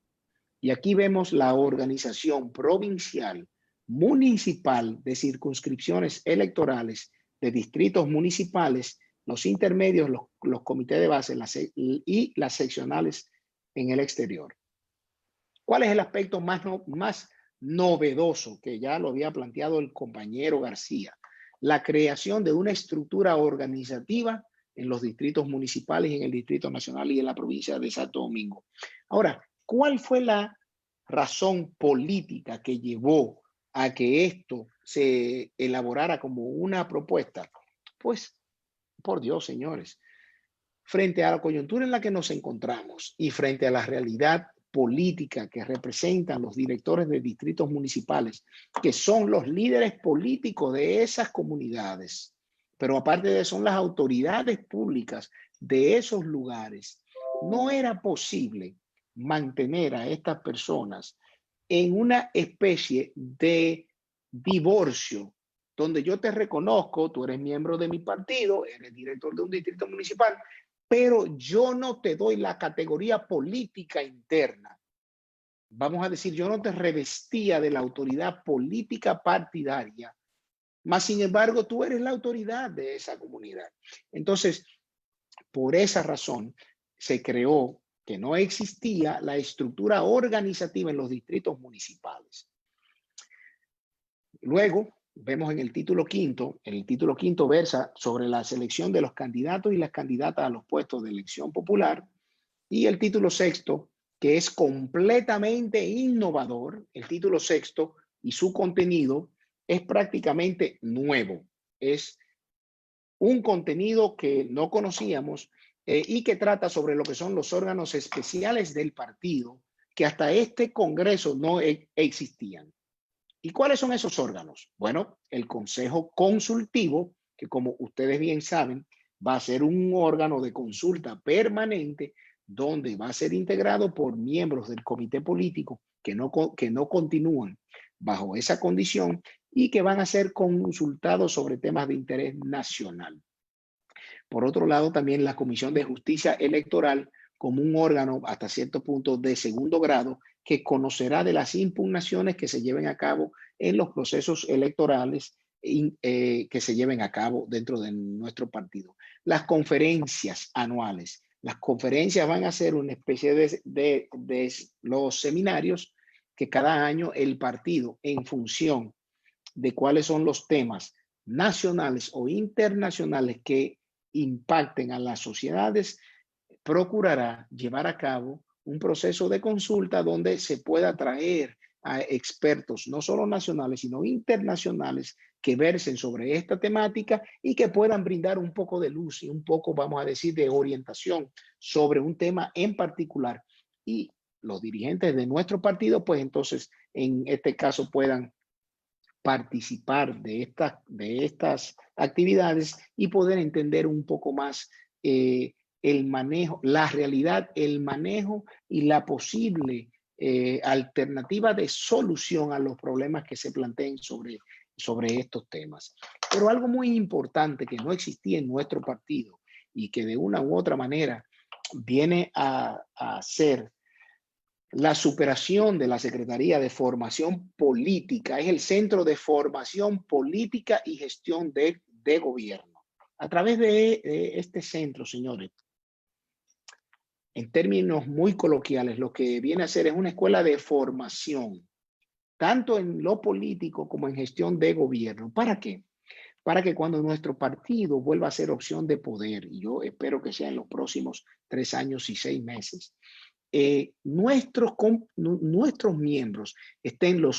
Y aquí vemos la organización provincial, municipal, de circunscripciones electorales, de distritos municipales, los intermedios, los comités de base y las seccionales en el exterior. ¿Cuál es el aspecto más novedoso que ya lo había planteado el compañero García? La creación de una estructura organizativa en los distritos municipales, en el Distrito Nacional y en la provincia de Santo Domingo. Ahora, ¿cuál fue la razón política que llevó a que esto se elaborara como una propuesta? Pues, por Dios, señores, frente a la coyuntura en la que nos encontramos y frente a la realidad política que representan los directores de distritos municipales, que son los líderes políticos de esas comunidades, pero aparte de eso son las autoridades públicas de esos lugares, no era posible mantener a estas personas en una especie de divorcio, donde yo te reconozco, tú eres miembro de mi partido, eres director de un distrito municipal, pero yo no te doy la categoría política interna. Vamos a decir, yo no te revestía de la autoridad política partidaria, mas sin embargo tú eres la autoridad de esa comunidad. Entonces, por esa razón se creó que no existía la estructura organizativa en los distritos municipales. Luego, vemos en el título quinto versa sobre la selección de los candidatos y las candidatas a los puestos de elección popular, y el título sexto, que es completamente innovador, el título sexto y su contenido es prácticamente nuevo, es un contenido que no conocíamos y que trata sobre lo que son los órganos especiales del partido, que hasta este Congreso no existían. ¿Y cuáles son esos órganos? Bueno, el Consejo Consultivo, que como ustedes bien saben, va a ser un órgano de consulta permanente donde va a ser integrado por miembros del comité político que no continúan bajo esa condición y que van a ser consultados sobre temas de interés nacional. Por otro lado, también la Comisión de Justicia Electoral como un órgano hasta cierto punto de segundo grado que conocerá de las impugnaciones que se lleven a cabo en los procesos electorales que se lleven a cabo dentro de nuestro partido. Las conferencias anuales. Las conferencias van a ser una especie de los seminarios que cada año el partido, en función de cuáles son los temas nacionales o internacionales que impacten a las sociedades, procurará llevar a cabo un proceso de consulta donde se pueda traer a expertos, no solo nacionales, sino internacionales, que versen sobre esta temática y que puedan brindar un poco de luz y un poco, vamos a decir, de orientación sobre un tema en particular. Y los dirigentes de nuestro partido, pues entonces, en este caso, puedan participar de estas actividades y poder entender un poco más el manejo, la realidad, el manejo y la posible alternativa de solución a los problemas que se planteen sobre estos temas. Pero algo muy importante que no existía en nuestro partido y que de una u otra manera viene a ser la superación de la Secretaría de Formación Política, es el Centro de Formación Política y Gestión de Gobierno. A través de este centro, señores, en términos muy coloquiales, lo que viene a ser es una escuela de formación, tanto en lo político como en gestión de gobierno. ¿Para qué? Para que cuando nuestro partido vuelva a ser opción de poder, y yo espero que sea en los próximos 3 años y 6 meses, nuestros miembros estén lo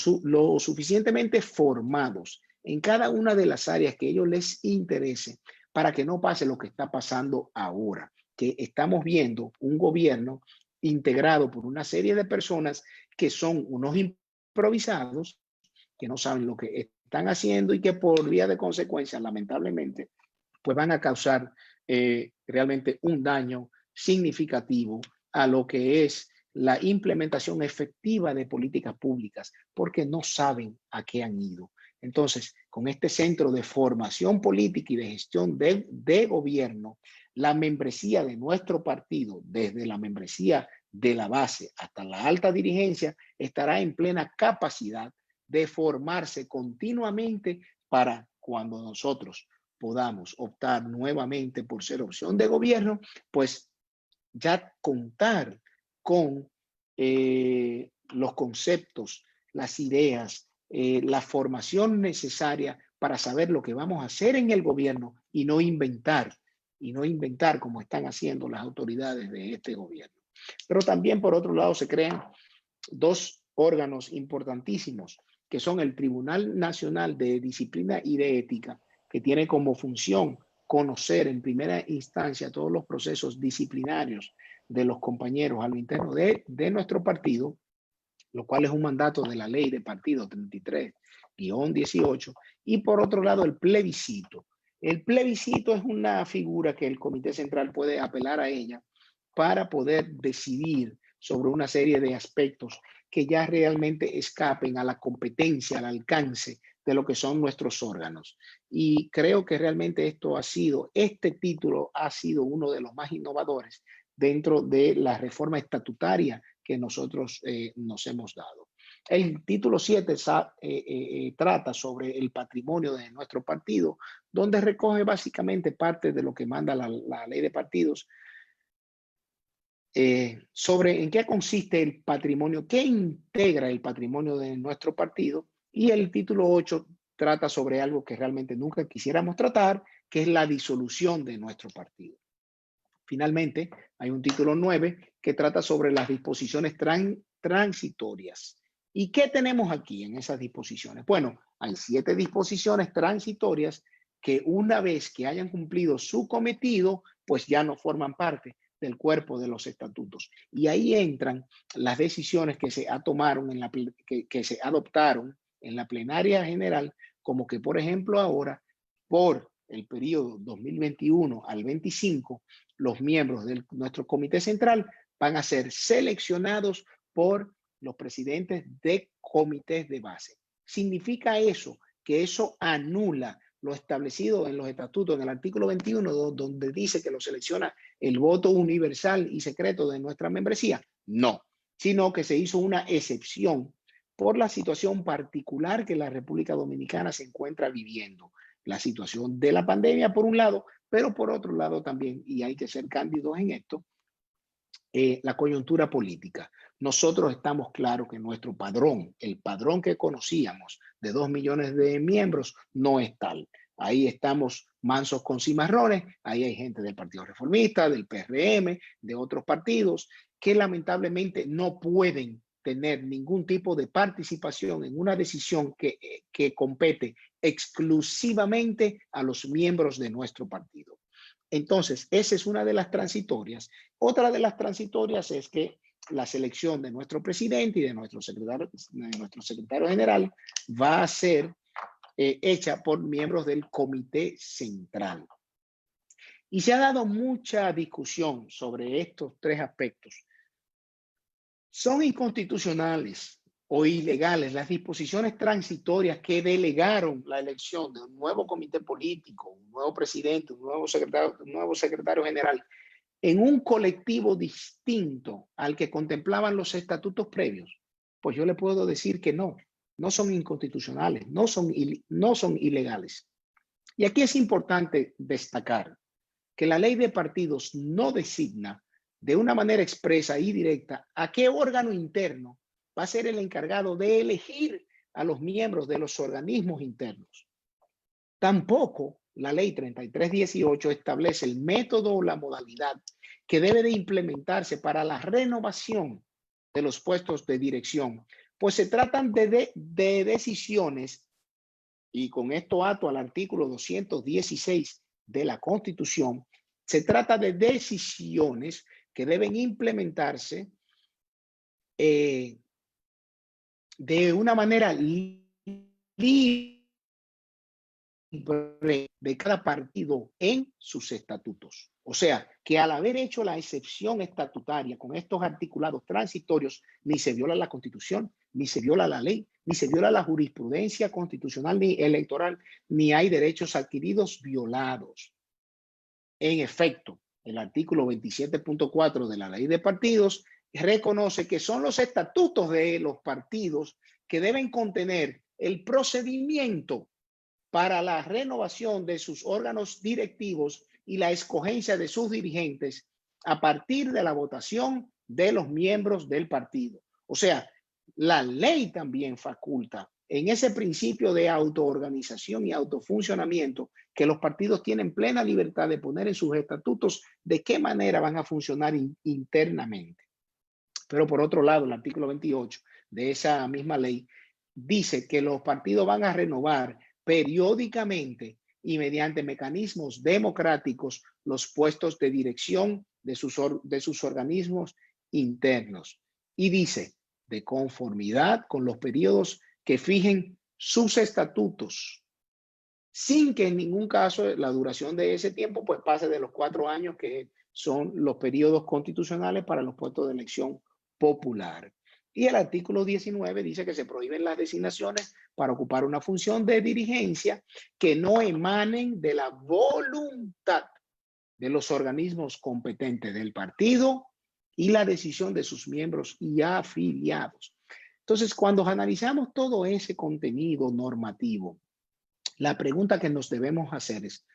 suficientemente formados en cada una de las áreas que a ellos les interese para que no pase lo que está pasando ahora, que estamos viendo un gobierno integrado por una serie de personas que son unos improvisados, que no saben lo que están haciendo y que por vía de consecuencia, lamentablemente, pues van a causar realmente un daño significativo a lo que es la implementación efectiva de políticas públicas, porque no saben a qué han ido. Entonces, con este centro de formación política y de gestión de gobierno, la membresía de nuestro partido, desde la membresía de la base hasta la alta dirigencia, estará en plena capacidad de formarse continuamente para cuando nosotros podamos optar nuevamente por ser opción de gobierno, pues ya contar con los conceptos, las ideas, la formación necesaria para saber lo que vamos a hacer en el gobierno y no inventar como están haciendo las autoridades de este gobierno. Pero también, por otro lado, se crean 2 órganos importantísimos, que son el Tribunal Nacional de Disciplina y de Ética, que tiene como función conocer en primera instancia todos los procesos disciplinarios de los compañeros a lo interno de nuestro partido, lo cual es un mandato de la ley de partido 33-18, y por otro lado el plebiscito. El plebiscito es una figura que el Comité Central puede apelar a ella para poder decidir sobre una serie de aspectos que ya realmente escapen a la competencia, al alcance de lo que son nuestros órganos. Y creo que realmente este título ha sido uno de los más innovadores dentro de la reforma estatutaria que nosotros nos hemos dado. El título 7 trata sobre el patrimonio de nuestro partido, donde recoge básicamente parte de lo que manda la ley de partidos, sobre en qué consiste el patrimonio, qué integra el patrimonio de nuestro partido. Y el título 8 trata sobre algo que realmente nunca quisiéramos tratar, que es la disolución de nuestro partido. Finalmente, hay un título 9 que trata sobre las disposiciones transitorias. ¿Y qué tenemos aquí en esas disposiciones? Bueno, hay 7 disposiciones transitorias que una vez que hayan cumplido su cometido, pues ya no forman parte del cuerpo de los estatutos. Y ahí entran las decisiones que se tomaron que se adoptaron en la plenaria general, como que, por ejemplo, ahora, por el periodo 2021 al 25, los miembros de nuestro comité central van a ser seleccionados por los presidentes de comités de base. ¿Significa eso? Que eso anula lo establecido en los estatutos, en el artículo 21, donde dice que lo selecciona el voto universal y secreto de nuestra membresía. No, sino que se hizo una excepción por la situación particular que la República Dominicana se encuentra viviendo. La situación de la pandemia, por un lado, pero por otro lado también, y hay que ser cándidos en esto, la coyuntura política. Nosotros estamos claros que nuestro padrón, el padrón que conocíamos de 2 millones de miembros, no es tal. Ahí estamos mansos con cimarrones, ahí hay gente del Partido Reformista, del PRM, de otros partidos, que lamentablemente no pueden tener ningún tipo de participación en una decisión que compete exclusivamente a los miembros de nuestro partido. Entonces, esa es una de las transitorias. Otra de las transitorias es que la selección de nuestro presidente y de nuestro secretario general va a ser hecha por miembros del comité central. Y se ha dado mucha discusión sobre estos tres aspectos. Son inconstitucionales o ilegales las disposiciones transitorias que delegaron la elección de un nuevo comité político, un nuevo presidente, un nuevo secretario general en un colectivo distinto al que contemplaban los estatutos previos. Pues yo le puedo decir que no son inconstitucionales, no son ilegales. Y aquí es importante destacar que la ley de partidos no designa de una manera expresa y directa a qué órgano interno va a ser el encargado de elegir a los miembros de los organismos internos. Tampoco la ley 3318 establece el método o la modalidad que debe de implementarse para la renovación de los puestos de dirección, pues se tratan de decisiones, y con esto ato al artículo 216 de la Constitución, se trata de decisiones que deben implementarse de una manera libre de cada partido en sus estatutos. O sea, que al haber hecho la excepción estatutaria con estos articulados transitorios, ni se viola la Constitución, ni se viola la ley, ni se viola la jurisprudencia constitucional ni electoral, ni hay derechos adquiridos violados. En efecto, el artículo 27.4 de la ley de partidos reconoce que son los estatutos de los partidos que deben contener el procedimiento para la renovación de sus órganos directivos y la escogencia de sus dirigentes a partir de la votación de los miembros del partido. O sea, la ley también faculta en ese principio de autoorganización y autofuncionamiento que los partidos tienen plena libertad de poner en sus estatutos de qué manera van a funcionar internamente. Pero por otro lado, el artículo 28 de esa misma ley dice que los partidos van a renovar periódicamente y mediante mecanismos democráticos los puestos de dirección de sus organismos internos. Y dice, de conformidad con los periodos que fijen sus estatutos, sin que en ningún caso la duración de ese tiempo pues pase de los 4 años que son los periodos constitucionales para los puestos de elección popular. Y el artículo 19 dice que se prohíben las designaciones para ocupar una función de dirigencia que no emanen de la voluntad de los organismos competentes del partido y la decisión de sus miembros y afiliados. Entonces, cuando analizamos todo ese contenido normativo, la pregunta que nos debemos hacer es,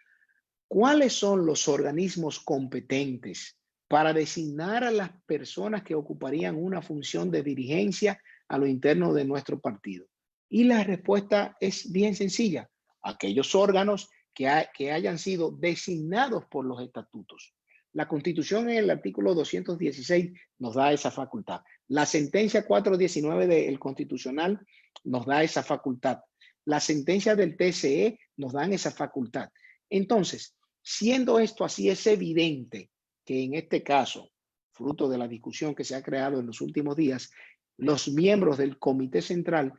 ¿cuáles son los organismos competentes para designar a las personas que ocuparían una función de dirigencia a lo interno de nuestro partido? Y la respuesta es bien sencilla. Aquellos órganos que hayan sido designados por los estatutos. La Constitución en el artículo 216 nos da esa facultad. La sentencia 419 del Constitucional nos da esa facultad. Las sentencias del TCE nos dan esa facultad. Entonces, siendo esto así, es evidente que en este caso, fruto de la discusión que se ha creado en los últimos días, los miembros del Comité Central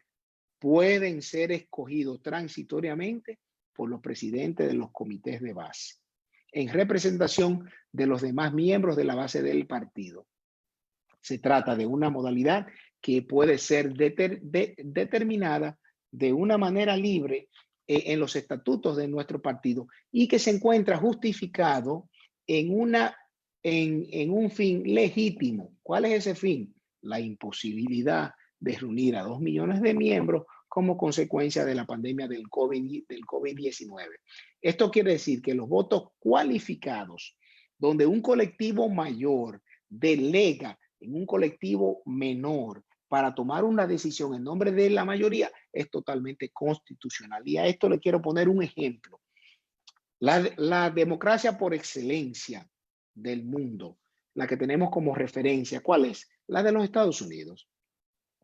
pueden ser escogidos transitoriamente por los presidentes de los comités de base, en representación de los demás miembros de la base del partido. Se trata de una modalidad que puede ser determinada de una manera libre en los estatutos de nuestro partido y que se encuentra justificado en un fin legítimo. ¿Cuál es ese fin? La imposibilidad de reunir a 2 millones de miembros como consecuencia de la pandemia del COVID-19. Esto quiere decir que los votos cualificados, donde un colectivo mayor delega en un colectivo menor para tomar una decisión en nombre de la mayoría, es totalmente constitucional. Y a esto le quiero poner un ejemplo. La democracia por excelencia del mundo, la que tenemos como referencia, ¿cuál es? La de los Estados Unidos.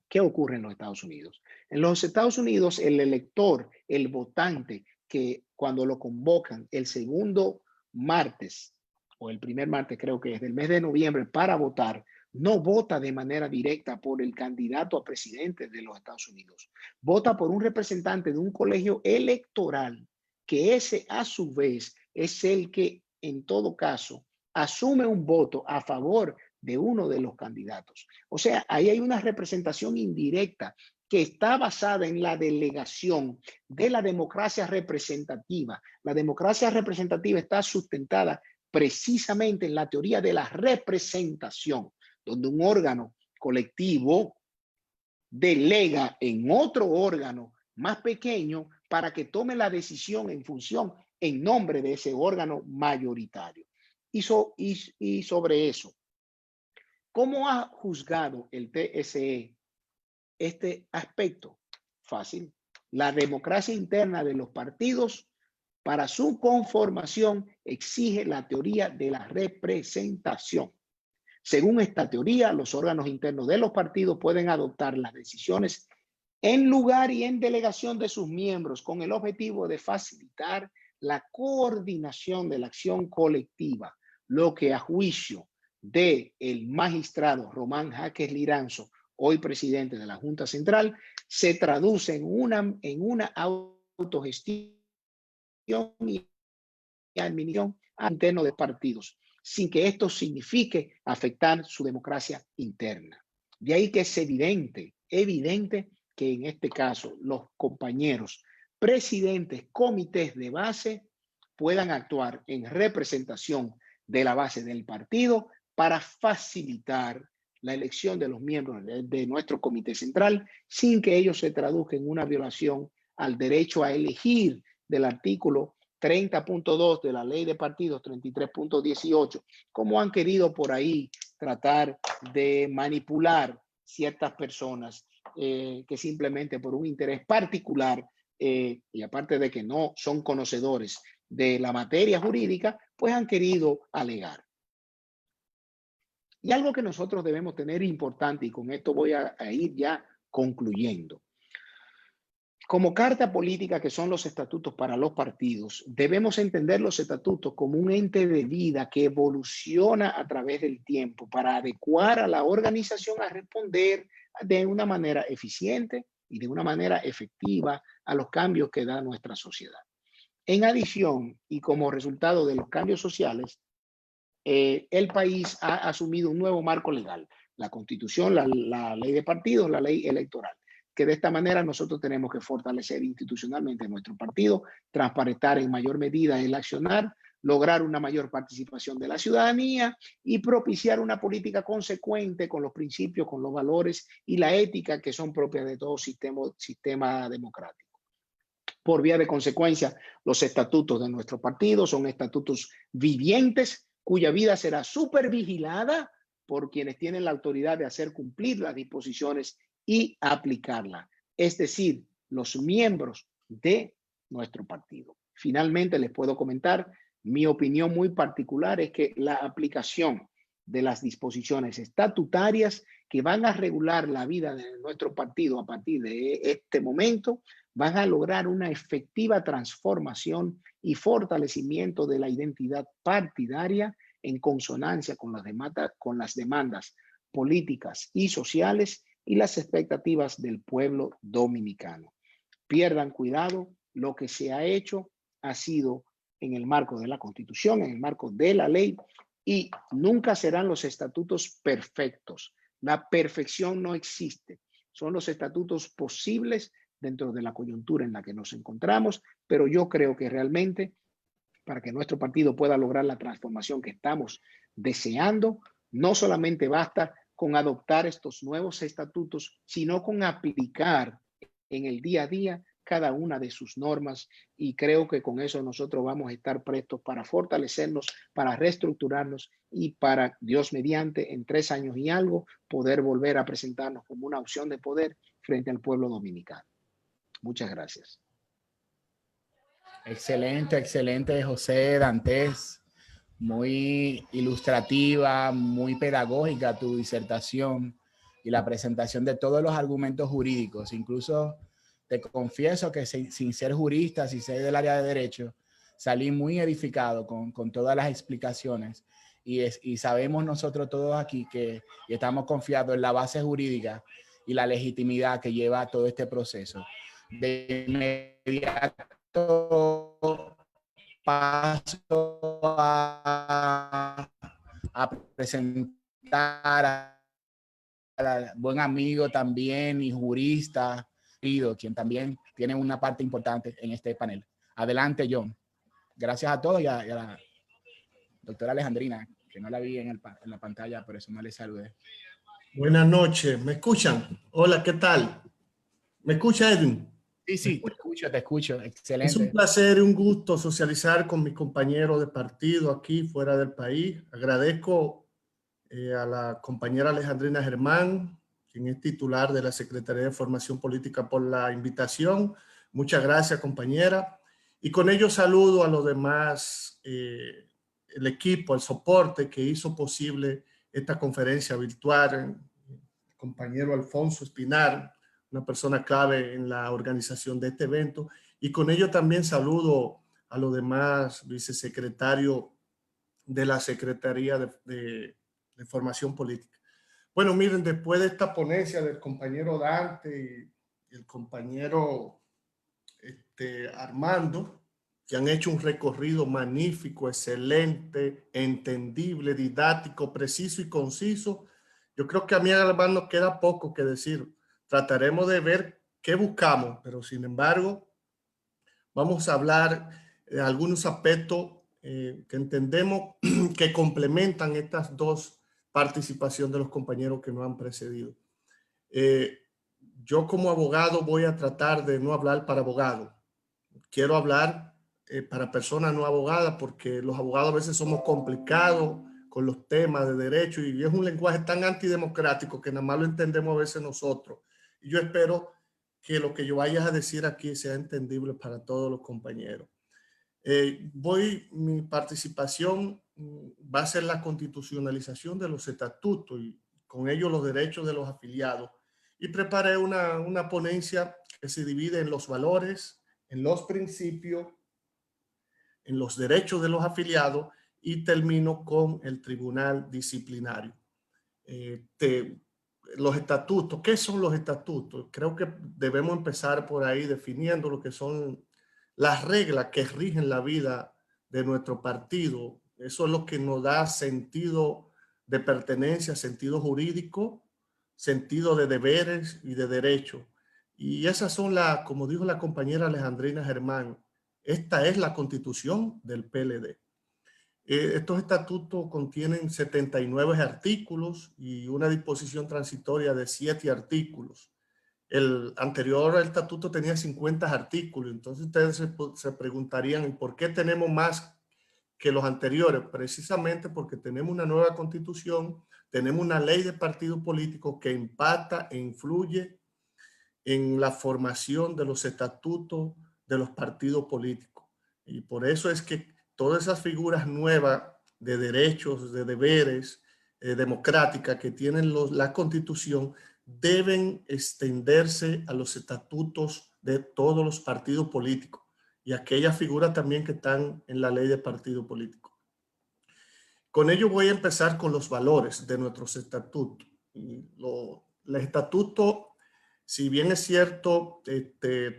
¿Qué ocurre en los Estados Unidos? En los Estados Unidos, el elector, el votante, que cuando lo convocan el segundo martes o el primer martes, creo que es del mes de noviembre, para votar, no vota de manera directa por el candidato a presidente de los Estados Unidos. Vota por un representante de un colegio electoral, que ese a su vez es el que en todo caso asume un voto a favor de uno de los candidatos. O sea, ahí hay una representación indirecta que está basada en la delegación de la democracia representativa. La democracia representativa está sustentada precisamente en la teoría de la representación, donde un órgano colectivo delega en otro órgano más pequeño para que tome la decisión en función, en nombre de ese órgano mayoritario. Y sobre eso, ¿cómo ha juzgado el TSE este aspecto? Fácil. La democracia interna de los partidos, para su conformación, exige la teoría de la representación. Según esta teoría, los órganos internos de los partidos pueden adoptar las decisiones en lugar y en delegación de sus miembros con el objetivo de facilitar la coordinación de la acción colectiva, lo que a juicio del magistrado Román Jaques Liranzo, hoy presidente de la Junta Central, se traduce en una autogestión y administración interna de partidos, sin que esto signifique afectar su democracia interna. De ahí que es evidente que en este caso los compañeros presidentes, comités de base puedan actuar en representación de la base del partido para facilitar la elección de los miembros de nuestro comité central sin que ello se traduzca en una violación al derecho a elegir del artículo 30.2 de la ley de partidos 33.18, como han querido por ahí tratar de manipular ciertas personas que simplemente por un interés particular y aparte de que no son conocedores de la materia jurídica, pues han querido alegar. Y algo que nosotros debemos tener importante, y con esto voy a ir ya concluyendo. Como carta política que son los estatutos para los partidos, debemos entender los estatutos como un ente de vida que evoluciona a través del tiempo para adecuar a la organización a responder de una manera eficiente y de una manera efectiva a los cambios que da nuestra sociedad. En adición, y como resultado de los cambios sociales, el país ha asumido un nuevo marco legal, la Constitución, la ley de partidos, la ley electoral, que de esta manera nosotros tenemos que fortalecer institucionalmente nuestro partido, transparentar en mayor medida el accionar, lograr una mayor participación de la ciudadanía y propiciar una política consecuente con los principios, con los valores y la ética que son propias de todo sistema democrático. Por vía de consecuencia, los estatutos de nuestro partido son estatutos vivientes cuya vida será supervigilada por quienes tienen la autoridad de hacer cumplir las disposiciones y aplicarla, es decir, los miembros de nuestro partido. Finalmente, les puedo comentar, mi opinión muy particular es que la aplicación de las disposiciones estatutarias que van a regular la vida de nuestro partido a partir de este momento van a lograr una efectiva transformación y fortalecimiento de la identidad partidaria en consonancia con las demandas políticas y sociales y las expectativas del pueblo dominicano. Pierdan cuidado, lo que se ha hecho ha sido en el marco de la Constitución, en el marco de la ley, y nunca serán los estatutos perfectos. La perfección no existe. Son los estatutos posibles dentro de la coyuntura en la que nos encontramos, pero yo creo que realmente para que nuestro partido pueda lograr la transformación que estamos deseando, no solamente basta con adoptar estos nuevos estatutos, sino con aplicar en el día a día cada una de sus normas, y creo que con eso nosotros vamos a estar prestos para fortalecernos, para reestructurarnos y para, Dios mediante, en 3 años y algo, poder volver a presentarnos como una opción de poder frente al pueblo dominicano. Muchas gracias. Excelente, excelente, José Dantes. Muy ilustrativa, muy pedagógica tu disertación. y la presentación de todos los argumentos jurídicos. Incluso te confieso que sin ser jurista, sin ser del área de derecho, salí muy edificado con todas las explicaciones y sabemos nosotros todos aquí que estamos confiados en la base jurídica y la legitimidad que lleva todo este proceso. De inmediato paso a presentar al buen amigo también y jurista, quien también tiene una parte importante en este panel. Adelante, John. Gracias a todos y a la doctora Alejandrina, que no la vi en la pantalla, por eso no le saludé. Buenas noches, ¿me escuchan? Hola, ¿qué tal? ¿Me escucha, Edwin? Sí, te escucho, excelente. Es un placer y un gusto socializar con mis compañeros de partido aquí fuera del país. Agradezco a la compañera Alejandrina Germán, quien es titular de la Secretaría de Formación Política, por la invitación. Muchas gracias, compañera. Y con ello saludo a los demás, el equipo, el soporte que hizo posible esta conferencia virtual, el compañero Alfonso Espinar, una persona clave en la organización de este evento, y con ello también saludo a los demás vicesecretarios de la Secretaría de Formación Política. Bueno, miren, después de esta ponencia del compañero Dante y el compañero Armando, que han hecho un recorrido magnífico, excelente, entendible, didáctico, preciso y conciso, yo creo que a mí, hermano, queda poco que decir. Trataremos de ver qué buscamos, pero sin embargo, vamos a hablar de algunos aspectos que entendemos que complementan estas dos participaciones de los compañeros que nos han precedido. Yo como abogado voy a tratar de no hablar para abogados. Quiero hablar para personas no abogadas, porque los abogados a veces somos complicados con los temas de derecho y es un lenguaje tan antidemocrático que nada más lo entendemos a veces nosotros. Y yo espero que lo que yo vaya a decir aquí sea entendible para todos los compañeros. Mi participación va a ser la constitucionalización de los estatutos y con ello los derechos de los afiliados. Y preparé una ponencia que se divide en los valores, en los principios, en los derechos de los afiliados y termino con el tribunal disciplinario. Los estatutos, ¿qué son los estatutos? Creo que debemos empezar por ahí definiendo lo que son las reglas que rigen la vida de nuestro partido. Eso es lo que nos da sentido de pertenencia, sentido jurídico, sentido de deberes y de derechos. Y esas son como dijo la compañera Alejandrina Germán, esta es la constitución del PLD. Estos estatutos contienen 79 artículos y una disposición transitoria de 7 artículos. El anterior estatuto tenía 50 artículos, entonces ustedes se preguntarían ¿por qué tenemos más que los anteriores? Precisamente porque tenemos una nueva constitución, tenemos una ley de partidos políticos que impacta e influye en la formación de los estatutos de los partidos políticos. Y por eso es que todas esas figuras nuevas de derechos, de deberes, democráticas que tienen la Constitución deben extenderse a los estatutos de todos los partidos políticos y aquellas figuras también que están en la ley de partido político. Con ello voy a empezar con los valores de nuestros estatutos. El estatuto, si bien es cierto,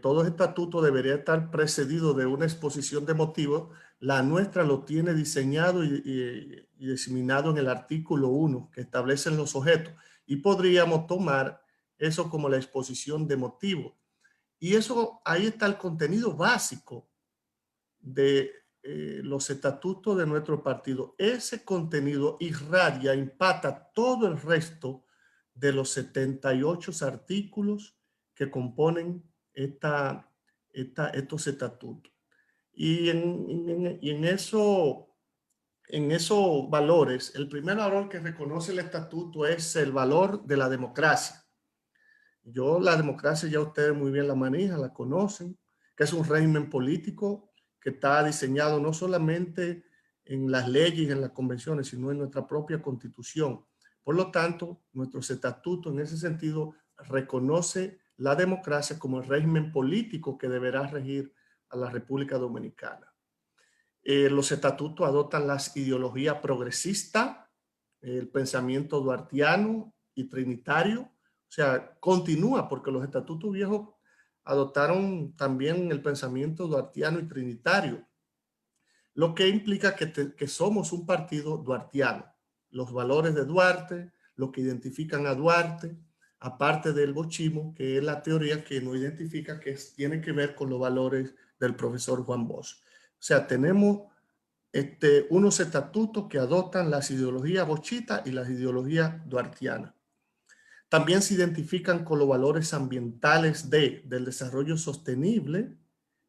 todo estatuto debería estar precedido de una exposición de motivos, la nuestra lo tiene diseñado y diseminado en el artículo 1 que establecen los objetos y podríamos tomar eso como la exposición de motivos. Y eso, ahí está el contenido básico de los estatutos de nuestro partido. Ese contenido irradia, impacta todo el resto de los 78 artículos que componen estos estatutos. Y en esos valores, el primer valor que reconoce el estatuto es el valor de la democracia. La democracia ya ustedes muy bien la manejan, la conocen, que es un régimen político que está diseñado no solamente en las leyes y en las convenciones, sino en nuestra propia constitución. Por lo tanto, nuestros estatutos en ese sentido reconoce la democracia como el régimen político que deberá regir a la República Dominicana. Los estatutos adoptan las ideologías progresistas, el pensamiento duartiano y trinitario. O sea, continúa porque los estatutos viejos adoptaron también el pensamiento duartiano y trinitario, lo que implica que somos un partido duartiano. Los valores de Duarte, lo que identifican a Duarte, aparte del bochismo, que es la teoría que nos identifica, que tiene que ver con los valores del profesor Juan Bosch. O sea, tenemos unos estatutos que adoptan las ideologías bochistas y las ideologías duartianas. También se identifican con los valores ambientales del desarrollo sostenible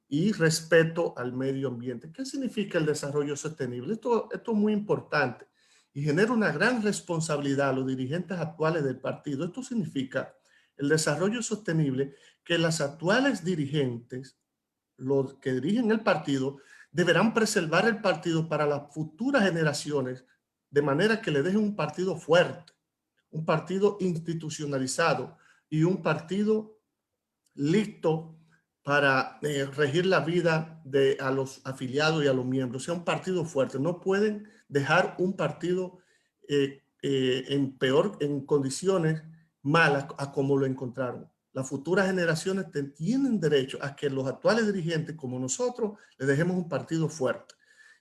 y respeto al medio ambiente. ¿Qué significa el desarrollo sostenible? Esto es muy importante y genera una gran responsabilidad a los dirigentes actuales del partido. Esto significa el desarrollo sostenible, que las actuales dirigentes, los que dirigen el partido, deberán preservar el partido para las futuras generaciones, de manera que le dejen un partido fuerte, un partido institucionalizado y un partido listo para regir la vida a los afiliados y a los miembros. O sea, un partido fuerte. No pueden dejar un partido en condiciones malas a como lo encontraron. Las futuras generaciones tienen derecho a que los actuales dirigentes, como nosotros, les dejemos un partido fuerte.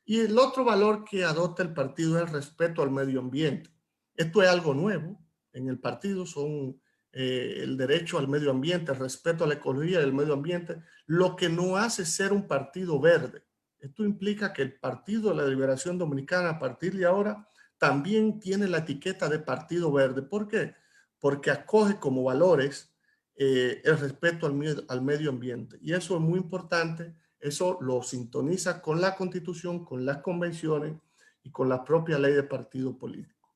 Y el otro valor que adopta el partido es el respeto al medio ambiente. Esto es algo nuevo en el partido, son el derecho al medio ambiente, el respeto a la ecología y el medio ambiente, lo que no hace ser un partido verde. Esto implica que el Partido de la Liberación Dominicana, a partir de ahora, también tiene la etiqueta de partido verde. ¿Por qué? Porque acoge como valores el respeto al medio ambiente. Y eso es muy importante. Eso lo sintoniza con la Constitución, con las convenciones y con la propia ley de partido político.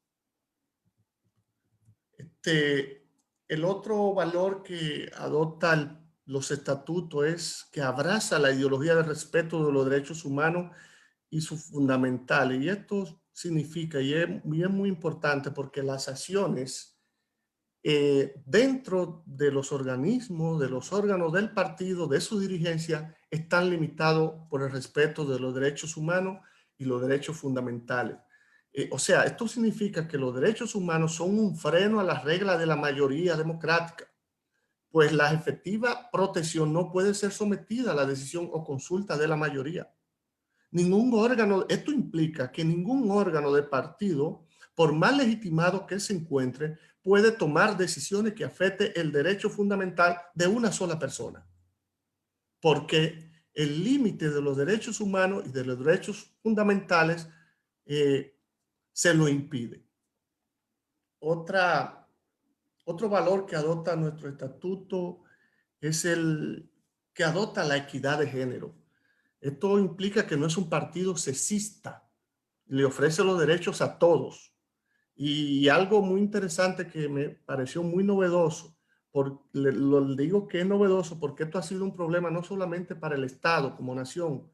El otro valor que adopta los estatutos es que abraza la ideología de respeto de los derechos humanos y sus fundamentales. Y esto significa, y es muy importante, porque las acciones dentro de los organismos, de los órganos del partido, de su dirigencia, están limitados por el respeto de los derechos humanos y los derechos fundamentales. O sea, esto significa que los derechos humanos son un freno a las reglas de la mayoría democrática, pues la efectiva protección no puede ser sometida a la decisión o consulta de la mayoría. Ningún órgano, esto implica que ningún órgano de partido, por más legitimado que se encuentre, puede tomar decisiones que afecten el derecho fundamental de una sola persona. Porque el límite de los derechos humanos y de los derechos fundamentales se lo impide. Otro valor que adopta nuestro estatuto es el que adopta la equidad de género. Esto implica que no es un partido sexista, le ofrece los derechos a todos. Y algo muy interesante que me pareció muy novedoso, lo digo que es novedoso porque esto ha sido un problema no solamente para el Estado como nación,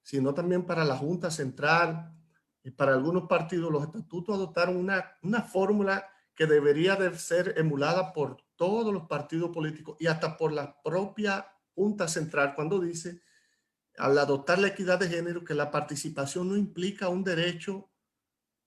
sino también para la Junta Central y para algunos partidos. Los estatutos adoptaron una fórmula que debería de ser emulada por todos los partidos políticos y hasta por la propia Junta Central, cuando dice, al adoptar la equidad de género, que la participación no implica un derecho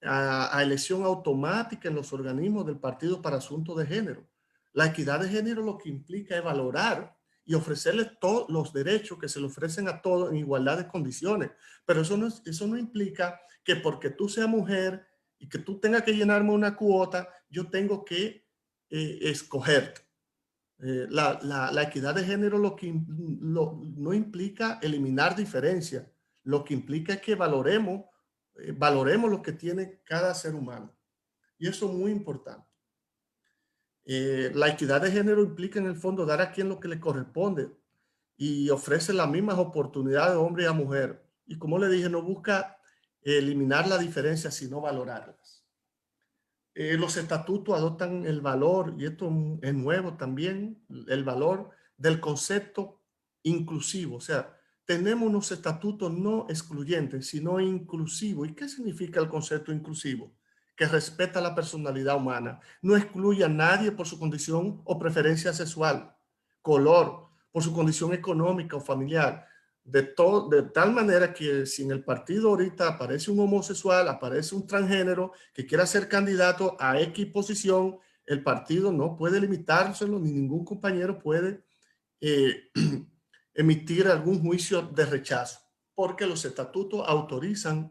a elección automática en los organismos del partido para asuntos de género. La equidad de género lo que implica es valorar y ofrecerles todos los derechos que se le ofrecen a todos en igualdad de condiciones. Pero eso no implica que porque tú seas mujer y que tú tengas que llenarme una cuota, yo tengo que escogerte. La equidad de género no implica eliminar diferencias. Lo que implica es que valoremos lo que tiene cada ser humano. Y eso es muy importante. La equidad de género implica en el fondo dar a quien lo que le corresponde y ofrece las mismas oportunidades de hombre y a mujer. Y como le dije, no busca eliminar la diferencia, sino valorarlas. Los estatutos adoptan el valor, y esto es nuevo también, el valor del concepto inclusivo. O sea, tenemos unos estatutos no excluyentes, sino inclusivos. ¿Y qué significa el concepto inclusivo? que respeta la personalidad humana. No excluye a nadie por su condición o preferencia sexual, color, por su condición económica o familiar. De tal manera que si en el partido ahorita aparece un homosexual, aparece un transgénero que quiera ser candidato a X posición, el partido no puede limitárselo, ni ningún compañero puede emitir algún juicio de rechazo, porque los estatutos autorizan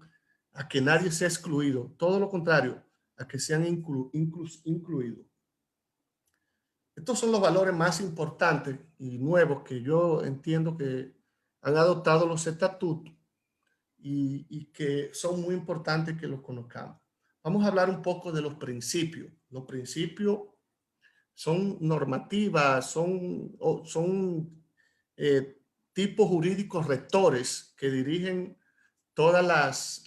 a que nadie sea excluido, todo lo contrario, a que sean incluidos. Estos son los valores más importantes y nuevos que yo entiendo que han adoptado los estatutos y que son muy importantes que los conozcamos. Vamos a hablar un poco de los principios. Los principios son normativas, son tipos jurídicos rectores que dirigen todas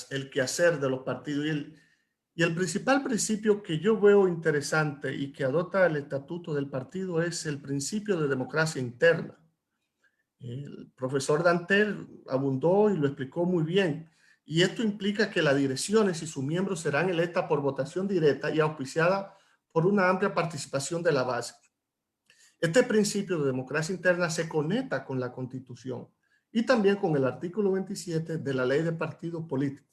el quehacer de los partidos. Y el principal principio que yo veo interesante y que adopta el estatuto del partido es el principio de democracia interna. El profesor Dantel abundó y lo explicó muy bien. Y esto implica que las direcciones y sus miembros serán electas por votación directa y auspiciadas por una amplia participación de la base. Este principio de democracia interna se conecta con la Constitución y también con el artículo 27 de la Ley de Partidos Políticos.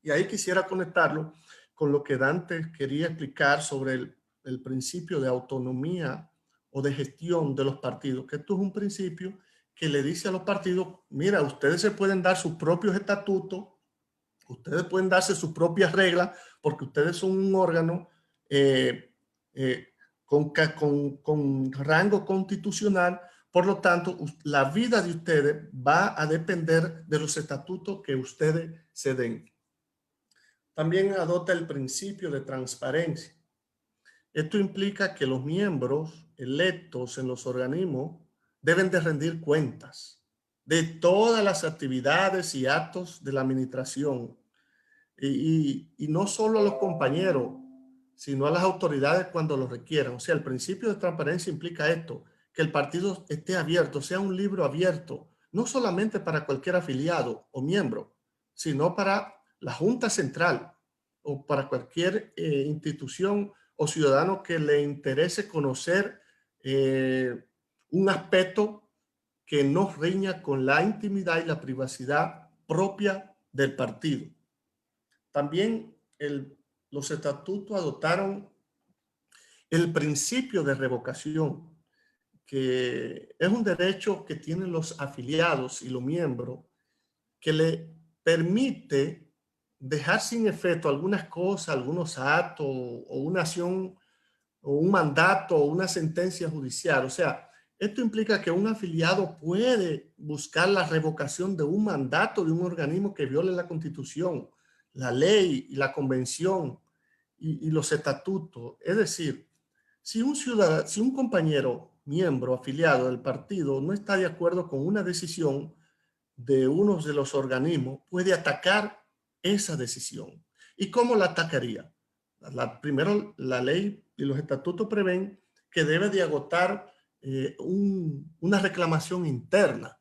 Y ahí quisiera conectarlo con lo que Dante quería explicar sobre el principio de autonomía o de gestión de los partidos, que esto es un principio que le dice a los partidos, mira, ustedes se pueden dar sus propios estatutos, ustedes pueden darse sus propias reglas, porque ustedes son un órgano con rango constitucional. Por lo tanto, la vida de ustedes va a depender de los estatutos que ustedes se den. También adopta el principio de transparencia. Esto implica que los miembros electos en los organismos deben de rendir cuentas de todas las actividades y actos de la administración. Y no solo a los compañeros, sino a las autoridades cuando lo requieran. O sea, el principio de transparencia implica esto, que el partido esté abierto, sea un libro abierto, no solamente para cualquier afiliado o miembro, sino para la Junta Central o para cualquier institución o ciudadano que le interese conocer un aspecto que no riña con la intimidad y la privacidad propia del partido. También los estatutos adoptaron el principio de revocación, que es un derecho que tienen los afiliados y los miembros, que le permite dejar sin efecto algunas cosas, algunos actos o una acción o un mandato o una sentencia judicial. O sea, esto implica que un afiliado puede buscar la revocación de un mandato de un organismo que viole la Constitución, la ley y la convención y los estatutos. Es decir, si un compañero, miembro, afiliado del partido no está de acuerdo con una decisión de uno de los organismos, puede atacar esa decisión. ¿Y cómo la atacaría? Primero, la ley y los estatutos prevén que debe de agotar una reclamación interna.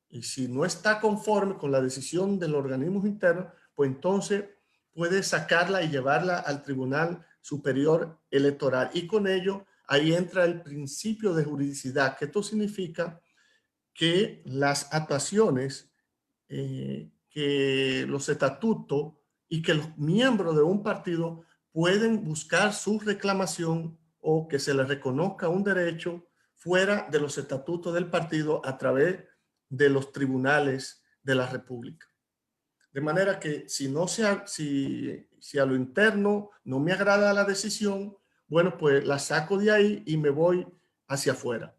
Y si no está conforme con la decisión del organismo interno, pues entonces puede sacarla y llevarla al Tribunal Superior Electoral. Y con ello, ahí entra el principio de juridicidad, que esto significa que las actuaciones, que los estatutos y que los miembros de un partido pueden buscar su reclamación o que se les reconozca un derecho fuera de los estatutos del partido a través de los tribunales de la República. De manera que si a lo interno no me agrada la decisión, bueno, pues la saco de ahí y me voy hacia afuera.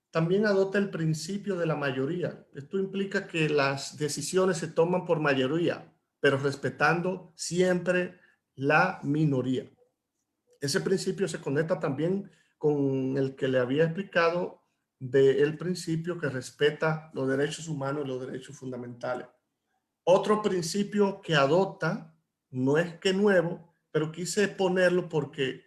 También adopta el principio de la mayoría. Esto implica que las decisiones se toman por mayoría, pero respetando siempre la minoría. Ese principio se conecta también con el que le había explicado del principio que respeta los derechos humanos y los derechos fundamentales. Otro principio que adopta, no es que nuevo, pero quise ponerlo porque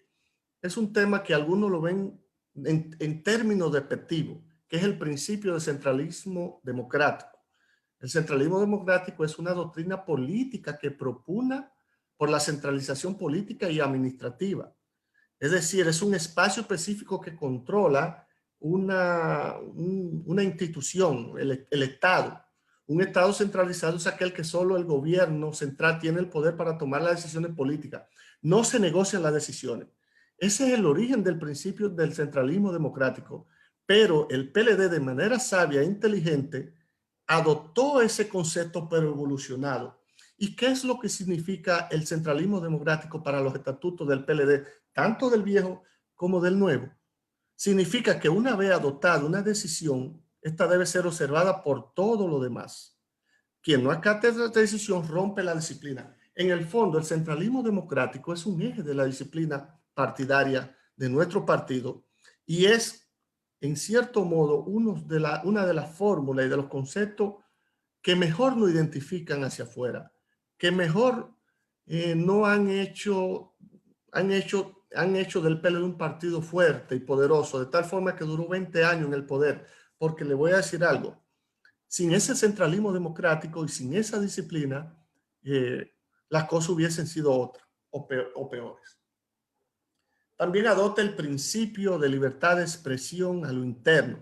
es un tema que algunos lo ven en términos despectivos, que es el principio de centralismo democrático. El centralismo democrático es una doctrina política que propugna por la centralización política y administrativa. Es decir, es un espacio específico que controla una institución, el Estado. Un Estado centralizado es aquel que solo el gobierno central tiene el poder para tomar las decisiones políticas. No se negocian las decisiones. Ese es el origen del principio del centralismo democrático. Pero el PLD, de manera sabia e inteligente, adoptó ese concepto pero evolucionado. ¿Y qué es lo que significa el centralismo democrático para los estatutos del PLD, tanto del viejo como del nuevo? Significa que una vez adoptada una decisión, esta debe ser observada por todo lo demás. Quien no acate esa decisión rompe la disciplina. En el fondo, el centralismo democrático es un eje de la disciplina partidaria de nuestro partido y es, en cierto modo, una de las fórmulas y de los conceptos que mejor nos identifican hacia afuera, que mejor no han hecho del PLD un partido fuerte y poderoso, de tal forma que duró 20 años en el poder. Porque le voy a decir algo, sin ese centralismo democrático y sin esa disciplina, las cosas hubiesen sido otras o peores. También adopta el principio de libertad de expresión a lo interno.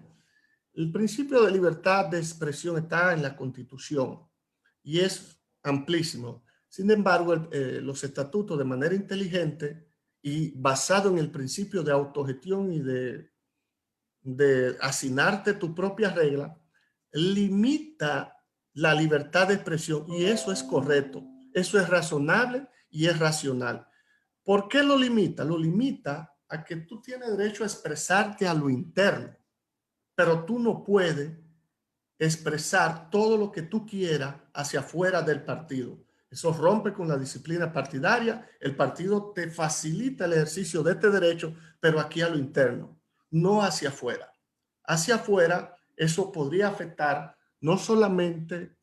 El principio de libertad de expresión está en la Constitución y es amplísimo. Sin embargo, los estatutos, de manera inteligente y basado en el principio de autogestión y de asignarte tu propia regla, limita la libertad de expresión y eso es correcto, eso es razonable y es racional. ¿Por qué lo limita? Lo limita a que tú tienes derecho a expresarte a lo interno, pero tú no puedes expresar todo lo que tú quieras hacia afuera del partido. Eso rompe con la disciplina partidaria. El partido te facilita el ejercicio de este derecho, pero aquí a lo interno, no hacia afuera. Hacia afuera, eso podría afectar no solamente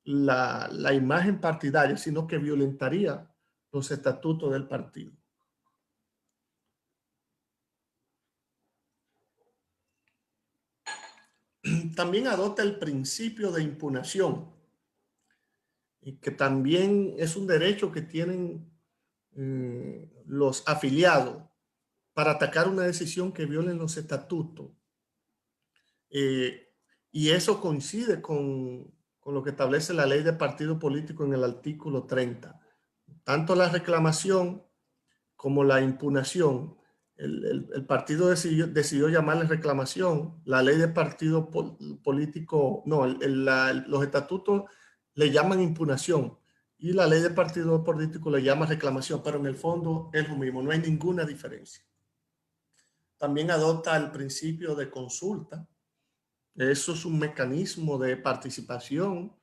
la imagen partidaria, sino que violentaría los estatutos del partido. También adopta el principio de impugnación, que también es un derecho que tienen los afiliados para atacar una decisión que violen los estatutos. Y eso coincide con lo que establece la ley de partido político en el artículo 30. Tanto la reclamación como la impugnación, el partido decidió llamarle reclamación, la ley de partido político, no, los estatutos le llaman impugnación y la ley de partido político le llama reclamación, pero en el fondo es lo mismo, no hay ninguna diferencia. También adopta el principio de consulta. Eso es un mecanismo de participación.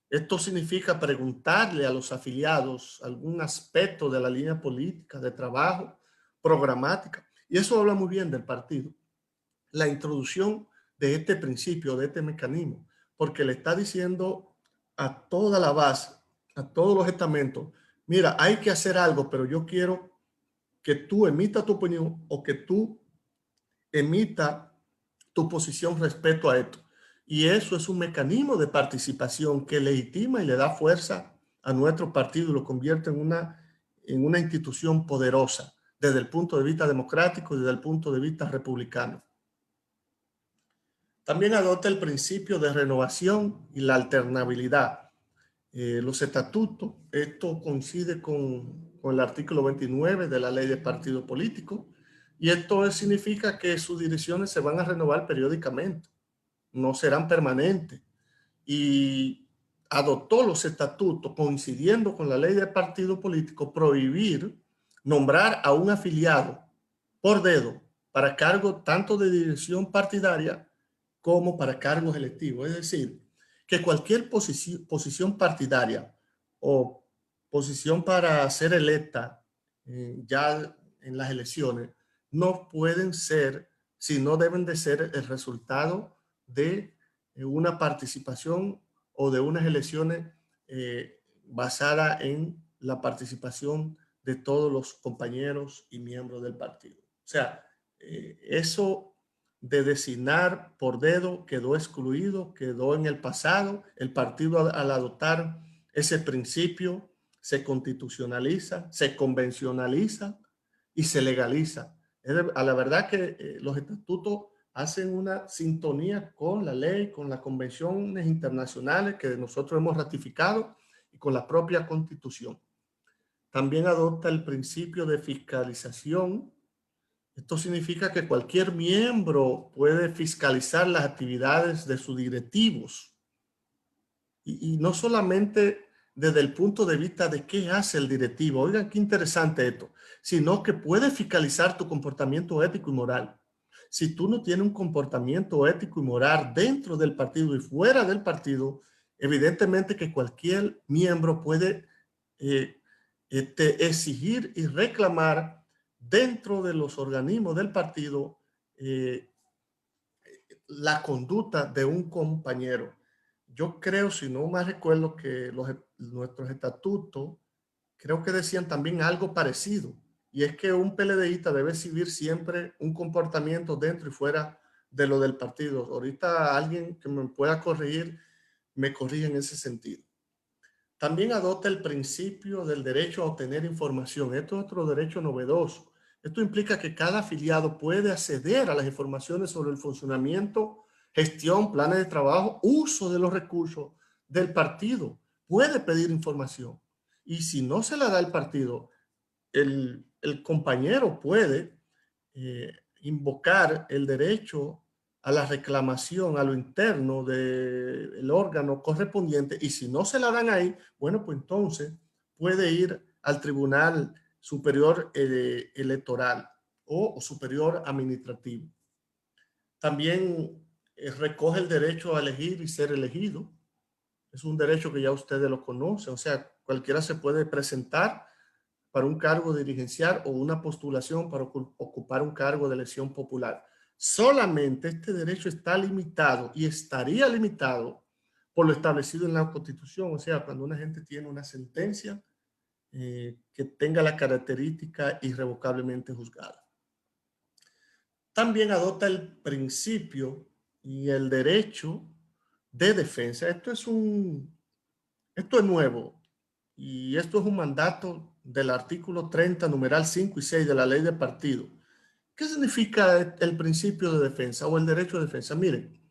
Esto significa preguntarle a los afiliados algún aspecto de la línea política, de trabajo, programática. Y eso habla muy bien del partido. La introducción de este principio, de este mecanismo, porque le está diciendo a toda la base, a todos los estamentos, mira, hay que hacer algo, pero yo quiero que tú emitas tu opinión o que tú emita tu posición respecto a esto. Y eso es un mecanismo de participación que legitima y le da fuerza a nuestro partido y lo convierte en una institución poderosa desde el punto de vista democrático y desde el punto de vista republicano. También adopta el principio de renovación y la alternabilidad. Los estatutos, esto coincide con el artículo 29 de la ley de partido político, y esto significa que sus direcciones se van a renovar periódicamente, no serán permanentes. Y adoptó los estatutos, coincidiendo con la ley de partido político, prohibir nombrar a un afiliado por dedo para cargos tanto de dirección partidaria como para cargos electivos. Es decir, que cualquier posición partidaria o posición para ser electa ya en las elecciones no pueden ser, sino deben de ser el resultado de una participación o de unas elecciones basada en la participación de todos los compañeros y miembros del partido. O sea, eso de designar por dedo quedó excluido, quedó en el pasado. El partido, al adoptar ese principio, se constitucionaliza, se convencionaliza y se legaliza. A la verdad que los estatutos hacen una sintonía con la ley, con las convenciones internacionales que nosotros hemos ratificado y con la propia Constitución. También adopta el principio de fiscalización. Esto significa que cualquier miembro puede fiscalizar las actividades de sus directivos. Y no solamente desde el punto de vista de qué hace el directivo, oigan qué interesante esto, sino que puede fiscalizar tu comportamiento ético y moral. Si tú no tienes un comportamiento ético y moral dentro del partido y fuera del partido, evidentemente que cualquier miembro puede exigir y reclamar dentro de los organismos del partido la conducta de un compañero. Yo creo, si no más recuerdo, que nuestros estatutos creo que decían también algo parecido, y es que un PLDista debe exhibir siempre un comportamiento dentro y fuera de lo del partido. Ahorita alguien que me pueda corregir, me corrige en ese sentido. También adopta el principio del derecho a obtener información. Esto es otro derecho novedoso. Esto implica que cada afiliado puede acceder a las informaciones sobre el funcionamiento, gestión, planes de trabajo, uso de los recursos del partido. Puede pedir información. Y si no se la da el partido, el compañero puede invocar el derecho a la reclamación a lo interno del órgano correspondiente, y si no se la dan ahí, bueno, pues entonces puede ir al Tribunal Superior Electoral o Superior Administrativo. También recoge el derecho a elegir y ser elegido. Es un derecho que ya ustedes lo conocen, o sea, cualquiera se puede presentar para un cargo dirigencial o una postulación para ocupar un cargo de elección popular. Solamente este derecho está limitado y estaría limitado por lo establecido en la Constitución, o sea, cuando una gente tiene una sentencia que tenga la característica irrevocablemente juzgada. También adopta el principio y el derecho de defensa. Esto es nuevo y esto es un mandato del artículo 30, numeral 5 y 6 de la ley de partido. ¿Qué significa el principio de defensa o el derecho de defensa? Miren,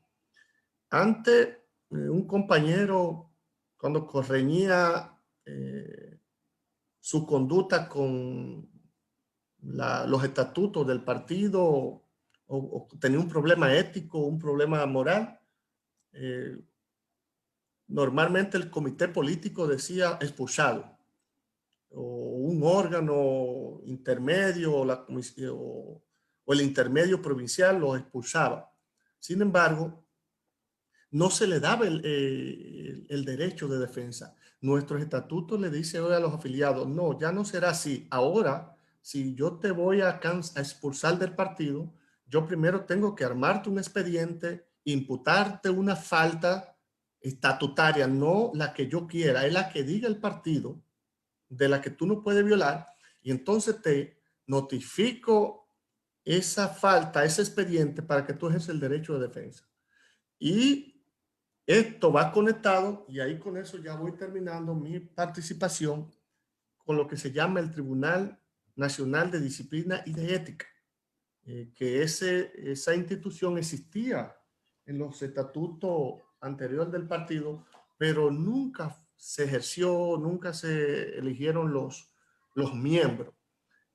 antes un compañero cuando correñía su conducta con los estatutos del partido o tenía un problema ético, un problema moral, normalmente el comité político decía expulsado, o un órgano intermedio o la comisión o el intermedio provincial lo expulsaba. Sin embargo, no se le daba el derecho de defensa. Nuestros estatutos le dicen hoy a los afiliados, no, ya no será así. Ahora, si yo te voy a expulsar del partido, yo primero tengo que armarte un expediente, imputarte una falta estatutaria, no la que yo quiera, es la que diga el partido, de la que tú no puedes violar, y entonces te notifico esa falta, ese expediente para que tú ejerzas el derecho de defensa. Y esto va conectado, y ahí con eso ya voy terminando mi participación, con lo que se llama el Tribunal Nacional de Disciplina y de Ética, que esa institución existía en los estatutos anteriores del partido, pero nunca se ejerció, nunca se eligieron los miembros.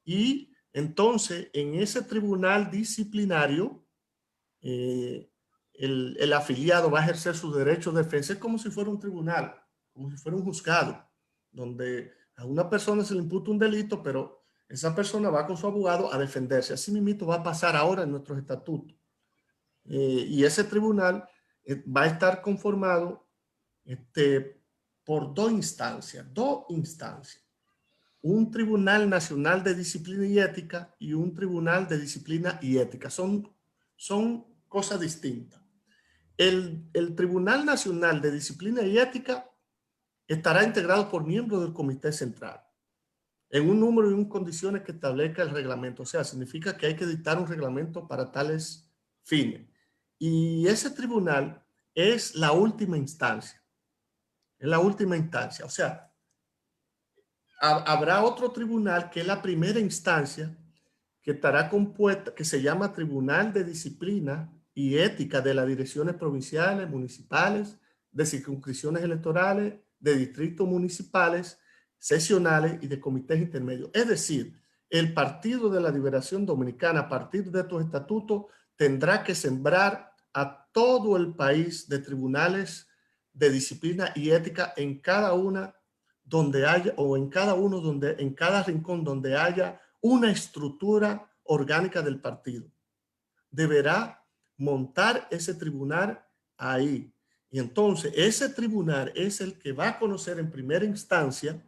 Y entonces en ese tribunal disciplinario, el afiliado va a ejercer su derecho de defensa. Es como si fuera un tribunal, como si fuera un juzgado, donde a una persona se le imputa un delito, pero esa persona va con su abogado a defenderse. Así mismo va a pasar ahora en nuestros estatutos. Y ese tribunal va a estar conformado por dos instancias. Un Tribunal Nacional de Disciplina y Ética y un Tribunal de Disciplina y Ética. Son cosas distintas. El Tribunal Nacional de Disciplina y Ética estará integrado por miembros del Comité Central en un número y en condiciones que establezca el reglamento. O sea, significa que hay que dictar un reglamento para tales fines. Y ese tribunal es la última instancia. Es la última instancia. O sea, habrá otro tribunal que es la primera instancia, que estará compuesta, que se llama Tribunal de Disciplina y Ética de las Direcciones Provinciales, Municipales, de Circunscripciones Electorales, de Distritos Municipales, Sesionales y de Comités Intermedios. Es decir, el Partido de la Liberación Dominicana, a partir de estos estatutos, tendrá que sembrar a todo el país de tribunales de disciplina y ética en cada una donde haya, o en cada uno donde, en cada rincón donde haya una estructura orgánica del partido. Deberá montar ese tribunal ahí. Y entonces ese tribunal es el que va a conocer en primera instancia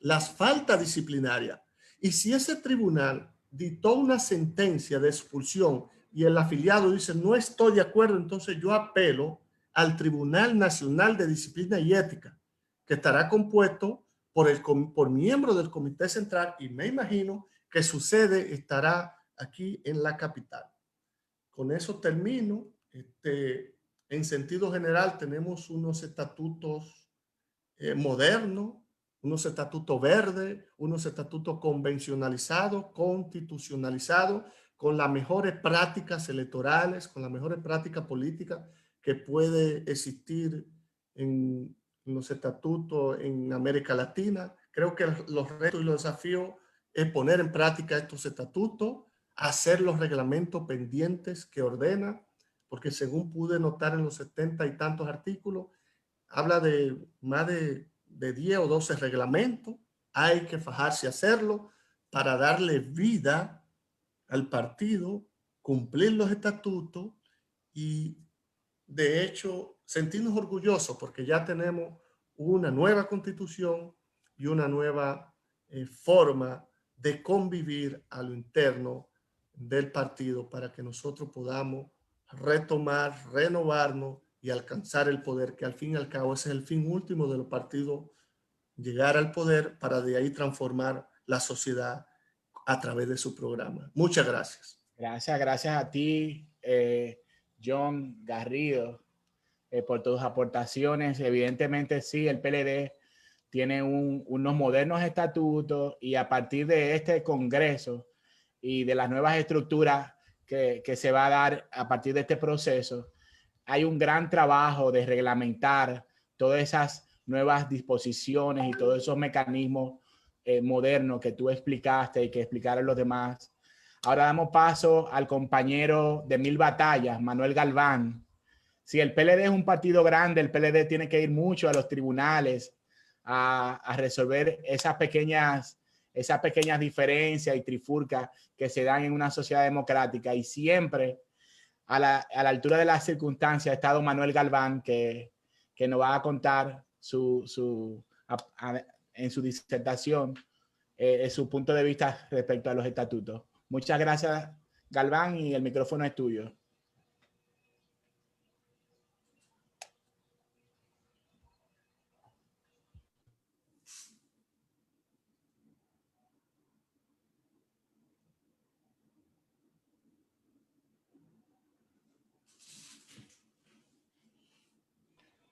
las faltas disciplinarias. Y si ese tribunal dictó una sentencia de expulsión y el afiliado dice no estoy de acuerdo, entonces yo apelo al Tribunal Nacional de Disciplina y Ética, que estará compuesto por miembros del Comité Central, y me imagino que su sede estará aquí en la capital. Con eso termino. En sentido general tenemos unos estatutos modernos, unos estatutos verdes, unos estatutos convencionalizados, constitucionalizados, con las mejores prácticas electorales, con las mejores prácticas políticas que puede existir en los estatutos en América Latina. Creo que los retos y los desafíos es poner en práctica estos estatutos, hacer los reglamentos pendientes que ordena, porque según pude notar en los 70 y tantos artículos, habla de más de 10 o 12 reglamentos. Hay que fajarse a hacerlo para darle vida al partido, cumplir los estatutos y, de hecho, sentirnos orgullosos porque ya tenemos una nueva constitución y una nueva forma de convivir a lo interno del partido para que nosotros podamos retomar, renovarnos y alcanzar el poder, que al fin y al cabo ese es el fin último de los partidos, llegar al poder para de ahí transformar la sociedad a través de su programa. Muchas gracias. Gracias a ti, John Garrido, por tus aportaciones. Evidentemente sí, el PLD tiene unos modernos estatutos y a partir de este Congreso y de las nuevas estructuras que se va a dar a partir de este proceso, hay un gran trabajo de reglamentar todas esas nuevas disposiciones y todos esos mecanismos modernos que tú explicaste y que explicaron los demás. Ahora damos paso al compañero de mil batallas, Manuel Galván. Si el PLD es un partido grande, el PLD tiene que ir mucho a los tribunales a resolver esas pequeñas diferencias y trifulcas que se dan en una sociedad democrática, y siempre a la altura de las circunstancias ha estado Manuel Galván, que nos va a contar en su disertación su punto de vista respecto a los estatutos. Muchas gracias, Galván, y el micrófono es tuyo.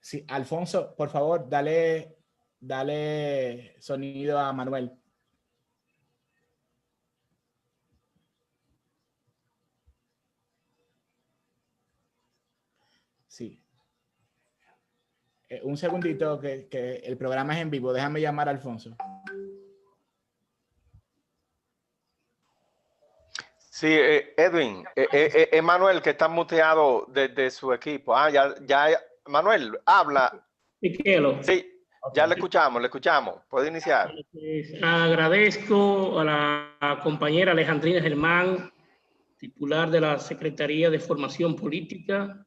Sí, Alfonso, por favor, dale sonido a Manuel. Sí. Un segundito, que el programa es en vivo. Déjame llamar a Alfonso. Sí, Edwin, Manuel, que está muteado desde su equipo. Ya, Manuel, habla. Miquelo. Sí, ya le escuchamos. Puede iniciar. Pues, agradezco a la compañera Alejandrina Germán, titular de la Secretaría de Formación Política,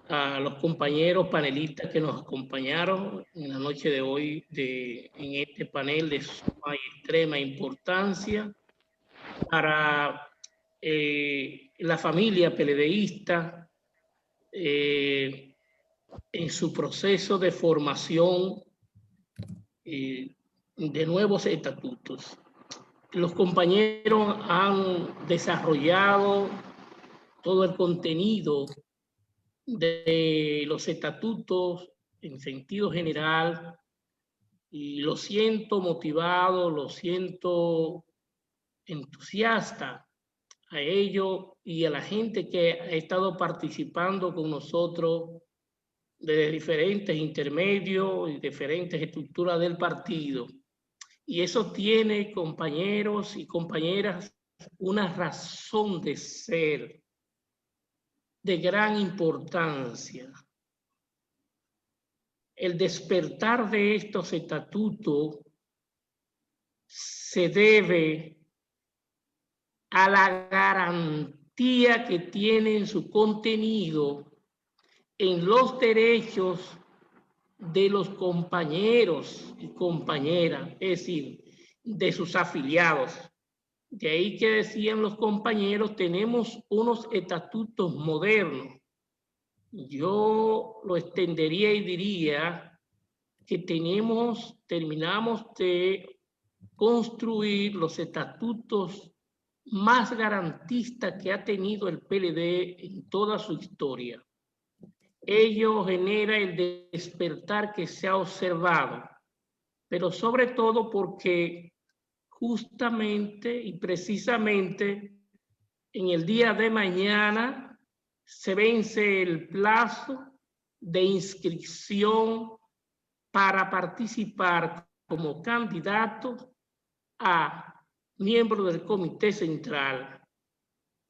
a los compañeros panelistas que nos acompañaron en la noche de hoy en este panel de suma y extrema importancia para la familia PLDista en su proceso de formación de nuevos estatutos. Los compañeros han desarrollado todo el contenido de los estatutos en sentido general y lo siento motivado, lo siento entusiasta a ello y a la gente que ha estado participando con nosotros de diferentes intermedios y diferentes estructuras del partido. Y eso tiene, compañeros y compañeras, una razón de ser de gran importancia. El despertar de estos estatutos se debe a la garantía que tiene en su contenido en los derechos de los compañeros y compañeras, es decir, de sus afiliados. De ahí que decían los compañeros, tenemos unos estatutos modernos. Yo lo extendería y diría que terminamos de construir los estatutos más garantistas que ha tenido el PLD en toda su historia. Ello genera el despertar que se ha observado, pero sobre todo porque justamente y precisamente en el día de mañana se vence el plazo de inscripción para participar como candidato a miembro del Comité Central.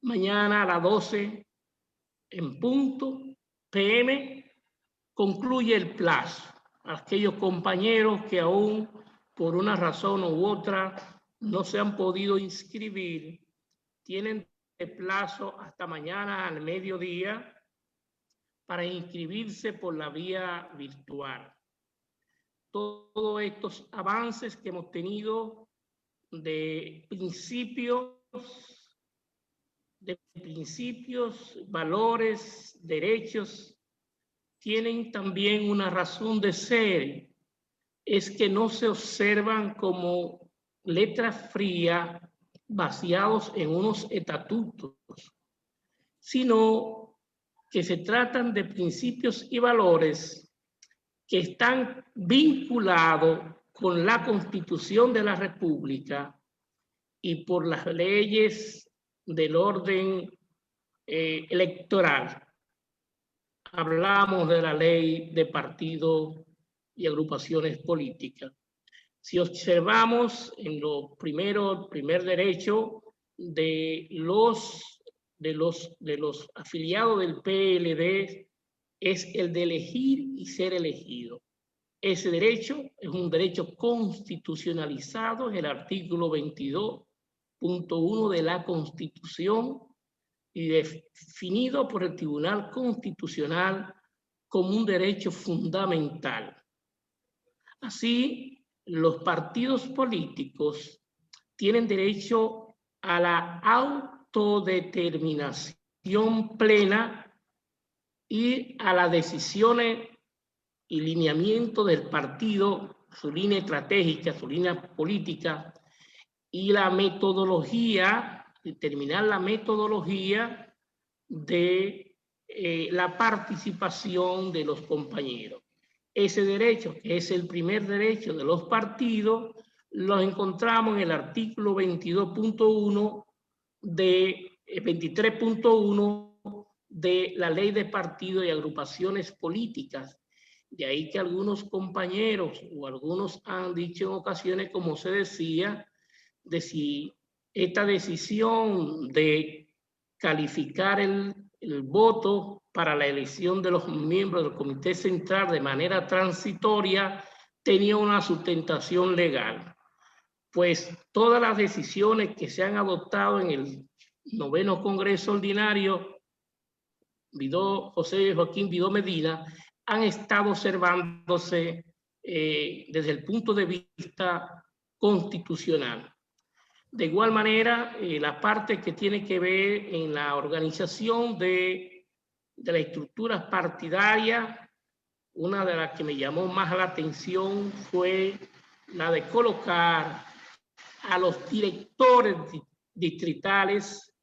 Mañana a las 12 en punto PM concluye el plazo. Aquellos compañeros que aún por una razón u otra no se han podido inscribir, tienen de plazo hasta mañana al mediodía para inscribirse por la vía virtual. Todos estos avances que hemos tenido de principios, valores, derechos, tienen también una razón de ser, es que no se observan como letra fría vaciados en unos estatutos, sino que se tratan de principios y valores que están vinculados con la Constitución de la República y por las leyes del orden electoral. Hablamos de la ley de partidos y agrupaciones políticas. Si observamos en lo primero, el primer derecho de los afiliados del PLD es el de elegir y ser elegido. Ese derecho es un derecho constitucionalizado en el artículo 22.1 de la Constitución y definido por el Tribunal Constitucional como un derecho fundamental. Así, los partidos políticos tienen derecho a la autodeterminación plena y a las decisiones y lineamiento del partido, su línea estratégica, su línea política y la metodología, determinar la metodología de la participación de los compañeros. Ese derecho, que es el primer derecho de los partidos, lo encontramos en el artículo 23.1 de la Ley de Partidos y Agrupaciones Políticas. De ahí que algunos compañeros o algunos han dicho en ocasiones, como se decía, de si esta decisión de calificar el voto para la elección de los miembros del Comité Central de manera transitoria tenía una sustentación legal. Pues todas las decisiones que se han adoptado en el 9º Congreso Ordinario, José Joaquín Vidó Medina, han estado observándose desde el punto de vista constitucional. De igual manera, la parte que tiene que ver en la organización de las estructuras partidarias, una de las que me llamó más la atención fue la de colocar a los directores distritales,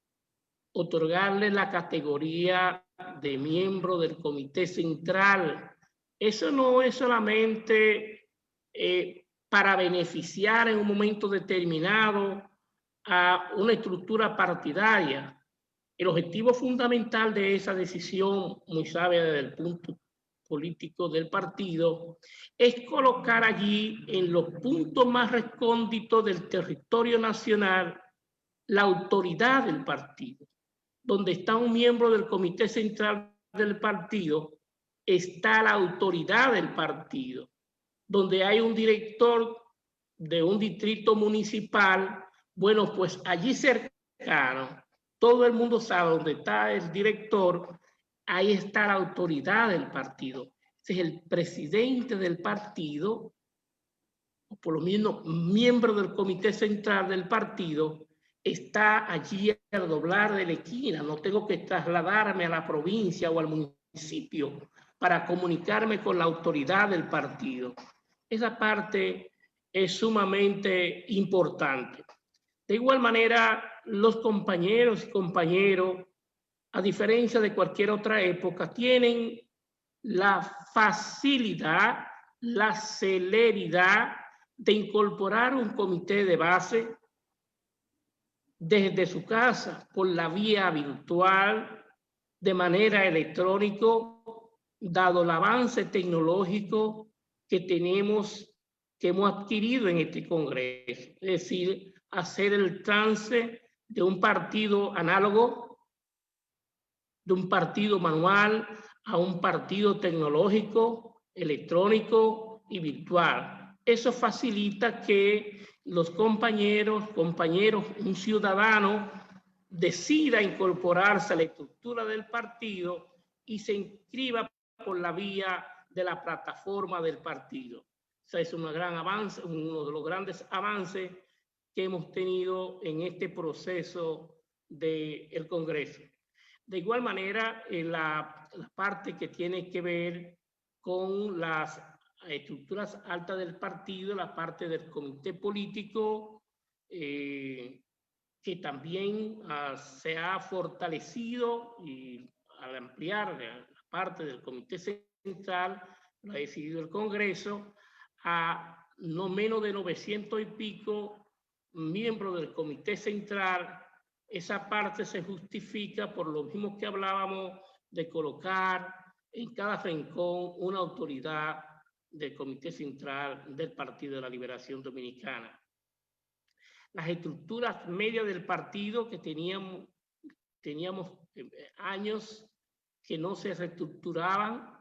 otorgarles la categoría de miembro del Comité Central. Eso no es solamente para beneficiar en un momento determinado a una estructura partidaria. El objetivo fundamental de esa decisión, muy sabia desde el punto político del partido, es colocar allí en los puntos más recónditos del territorio nacional la autoridad del partido. Donde está un miembro del comité central del partido, está la autoridad del partido. Donde hay un director de un distrito municipal, bueno, pues allí cercano, todo el mundo sabe dónde está el director, ahí está la autoridad del partido. Ese es el presidente del partido, o por lo menos miembro del comité central del partido, está allí al doblar de la esquina. No tengo que trasladarme a la provincia o al municipio para comunicarme con la autoridad del partido. Esa parte es sumamente importante. De igual manera, los compañeros y compañeros, a diferencia de cualquier otra época, tienen la facilidad, la celeridad de incorporar un comité de base desde su casa, por la vía virtual, de manera electrónica, dado el avance tecnológico que tenemos, que hemos adquirido en este Congreso. Es decir, hacer el trance de un partido análogo, de un partido manual, a un partido tecnológico, electrónico y virtual. Eso facilita que los compañeros, un ciudadano, decida incorporarse a la estructura del partido y se inscriba por la vía de la plataforma del partido. O sea, es un gran avance, uno de los grandes avances que hemos tenido en este proceso del Congreso. De igual manera, la parte que tiene que ver con las estructuras altas del partido, la parte del comité político, que también se ha fortalecido, y al ampliar la parte del comité central, lo ha decidido el Congreso, a no menos de 900 y pico miembros del comité central. Esa parte se justifica por lo mismo que hablábamos de colocar en cada rincón una autoridad del Comité Central del Partido de la Liberación Dominicana. Las estructuras medias del partido que teníamos años que no se reestructuraban,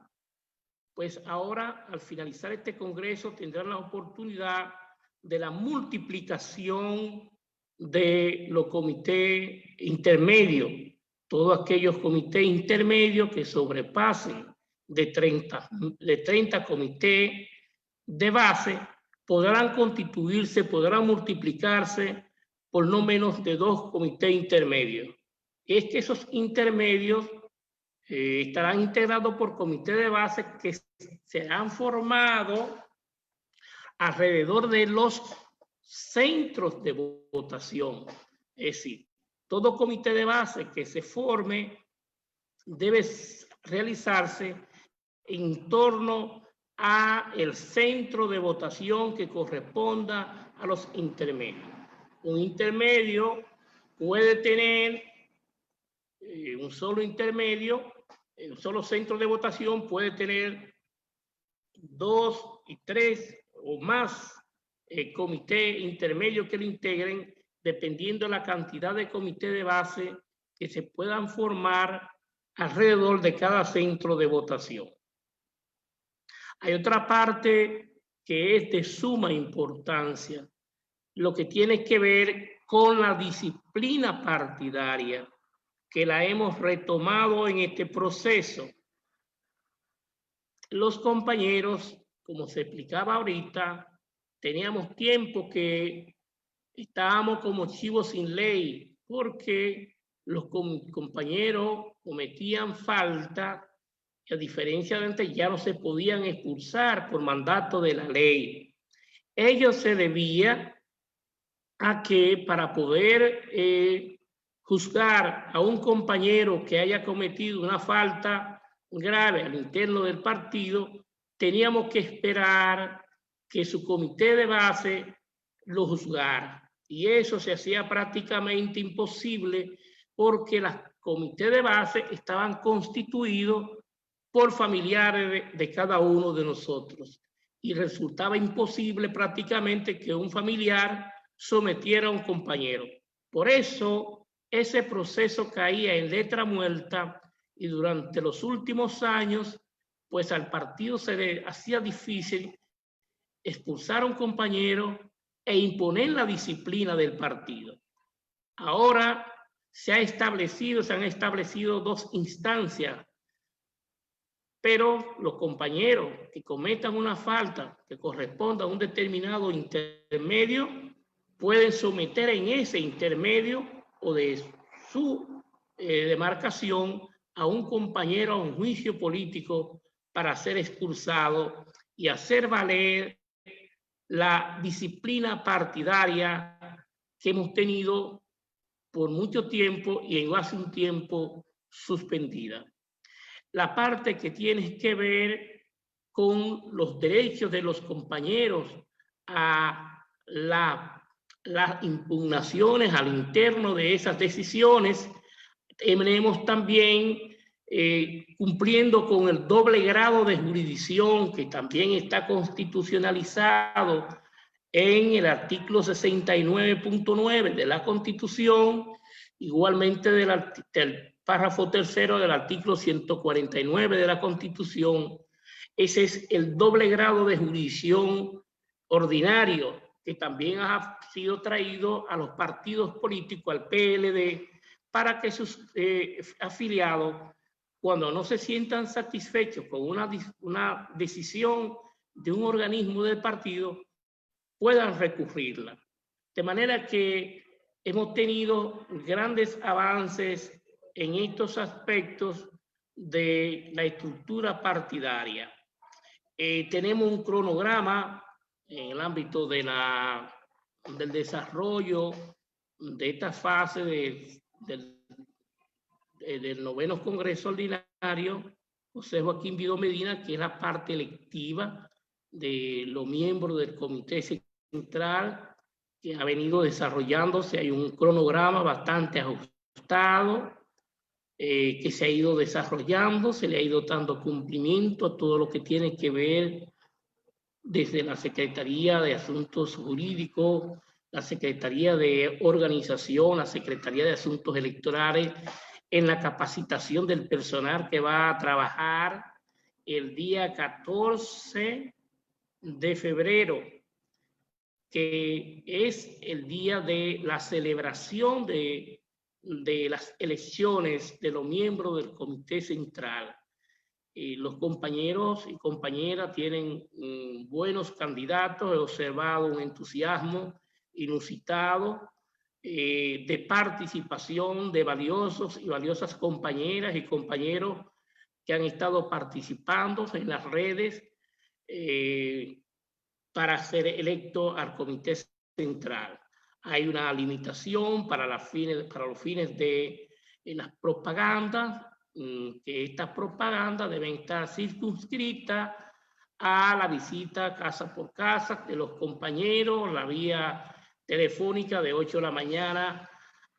pues ahora al finalizar este Congreso tendrán la oportunidad de la multiplicación de los comités intermedios, todos aquellos comités intermedios que sobrepasen de 30 comités de base, podrán constituirse, podrán multiplicarse por no menos de 2 comités intermedios. Es que esos intermedios estarán integrados por comités de base que serán formados alrededor de los centros de votación. Es decir, todo comité de base que se forme debe realizarse en torno a el centro de votación que corresponda a los intermedios. Un intermedio puede tener un solo intermedio, un solo centro de votación puede tener 2 y 3 o más comités intermedios que lo integren, dependiendo de la cantidad de comités de base que se puedan formar alrededor de cada centro de votación. Hay otra parte que es de suma importancia, lo que tiene que ver con la disciplina partidaria, que la hemos retomado en este proceso. Los compañeros, como se explicaba ahorita, teníamos tiempo que estábamos como chivos sin ley, porque los compañeros cometían falta, y a diferencia de antes ya no se podían expulsar por mandato de la ley. Ello se debía a que para poder juzgar a un compañero que haya cometido una falta grave al interno del partido, teníamos que esperar que su comité de base lo juzgara. Y eso se hacía prácticamente imposible porque los comités de base estaban constituidos por familiares de cada uno de nosotros. Y resultaba imposible prácticamente que un familiar sometiera a un compañero. Por eso, ese proceso caía en letra muerta y durante los últimos años, pues al partido se le hacía difícil expulsar a un compañero e imponer la disciplina del partido. Ahora se han establecido dos instancias, pero los compañeros que cometan una falta que corresponda a un determinado intermedio pueden someter en ese intermedio o de su demarcación a un compañero a un juicio político para ser expulsado y hacer valer la disciplina partidaria que hemos tenido por mucho tiempo y en hace un tiempo suspendida. La parte que tiene que ver con los derechos de los compañeros a las impugnaciones al interno de esas decisiones, tenemos también cumpliendo con el doble grado de jurisdicción que también está constitucionalizado en el artículo 69.9 de la Constitución, igualmente del párrafo tercero del artículo 149 de la Constitución. Ese es el doble grado de jurisdicción ordinario que también ha sido traído a los partidos políticos, al PLD, para que sus afiliados, cuando no se sientan satisfechos con una decisión de un organismo del partido, puedan recurrirla. De manera que hemos tenido grandes avances en estos aspectos de la estructura partidaria. Tenemos un cronograma en el ámbito de del desarrollo de esta fase del noveno Congreso Ordinario, José Joaquín Vido Medina, que es la parte electiva de los miembros del Comité Central, que ha venido desarrollándose. Hay un cronograma bastante ajustado que se ha ido desarrollando, se le ha ido dando cumplimiento a todo lo que tiene que ver desde la Secretaría de Asuntos Jurídicos, la Secretaría de Organización, la Secretaría de Asuntos Electorales, en la capacitación del personal que va a trabajar el día 14 de febrero, que es el día de la celebración de las elecciones de los miembros del Comité Central. Los compañeros y compañeras tienen buenos candidatos. He observado un entusiasmo inusitado de participación de valiosos y valiosas compañeras y compañeros que han estado participando en las redes para ser electo al Comité Central. Hay una limitación para los fines de las propagandas, que estas propagandas deben estar circunscritas a la visita casa por casa de los compañeros, la vía telefónica de 8 de la mañana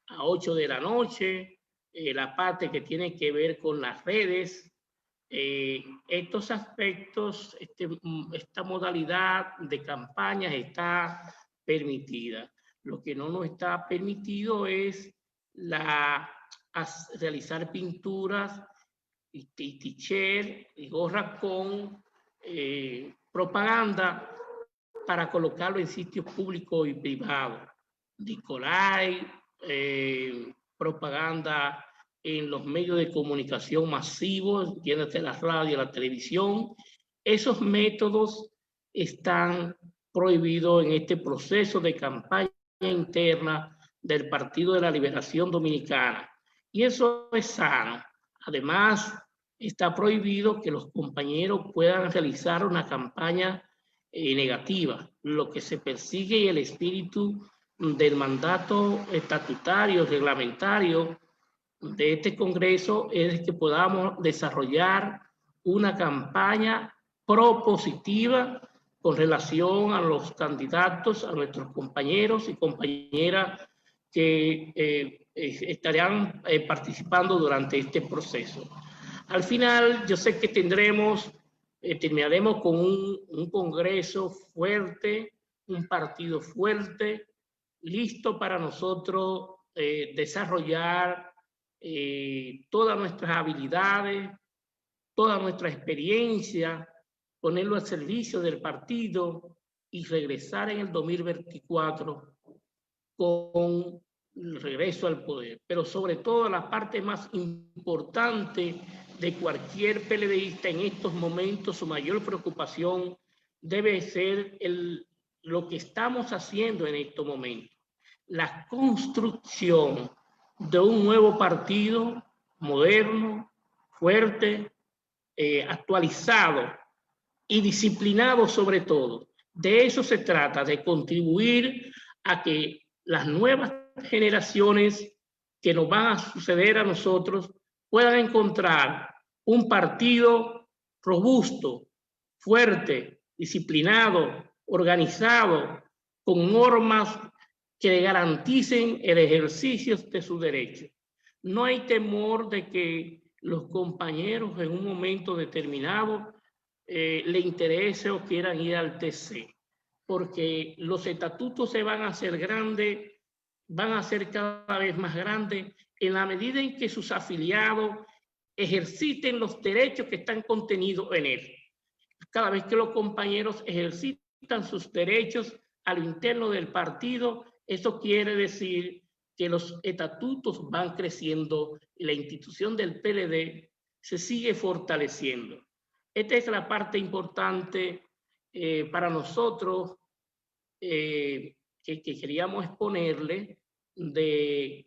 a 8 de la noche, la parte que tiene que ver con las redes. Estos aspectos, esta modalidad de campañas está permitida. Lo que no nos está permitido es realizar pinturas y t-shirt y gorras con propaganda para colocarlo en sitios públicos y privados. Nicolai, propaganda en los medios de comunicación masivos, entiéndase la radio, la televisión. Esos métodos están prohibidos en este proceso de campaña interna del Partido de la Liberación Dominicana. Y eso es sano. Además, está prohibido que los compañeros puedan realizar una campaña negativa. Lo que se persigue y el espíritu del mandato estatutario, reglamentario de este Congreso es que podamos desarrollar una campaña propositiva con relación a los candidatos, a nuestros compañeros y compañeras que estarán participando durante este proceso. Al final, yo sé que terminaremos con un congreso fuerte, un partido fuerte, listo para nosotros desarrollar todas nuestras habilidades, toda nuestra experiencia, ponerlo al servicio del partido y regresar en el 2024 con el regreso al poder. Pero sobre todo la parte más importante de cualquier PLDista en estos momentos, su mayor preocupación debe ser lo que estamos haciendo en estos momentos. La construcción de un nuevo partido moderno, fuerte, actualizado y disciplinado sobre todo. De eso se trata, de contribuir a que las nuevas generaciones que nos van a suceder a nosotros puedan encontrar un partido robusto, fuerte, disciplinado, organizado, con normas que le garanticen el ejercicio de sus derechos. No hay temor de que los compañeros en un momento determinado le interese o quieran ir al TC, porque los estatutos se van a hacer grandes, van a ser cada vez más grandes en la medida en que sus afiliados ejerciten los derechos que están contenidos en él. Cada vez que los compañeros ejercitan sus derechos a lo interno del partido, eso quiere decir que los estatutos van creciendo y la institución del PLD se sigue fortaleciendo. Esta es la parte importante para nosotros que queríamos exponerle de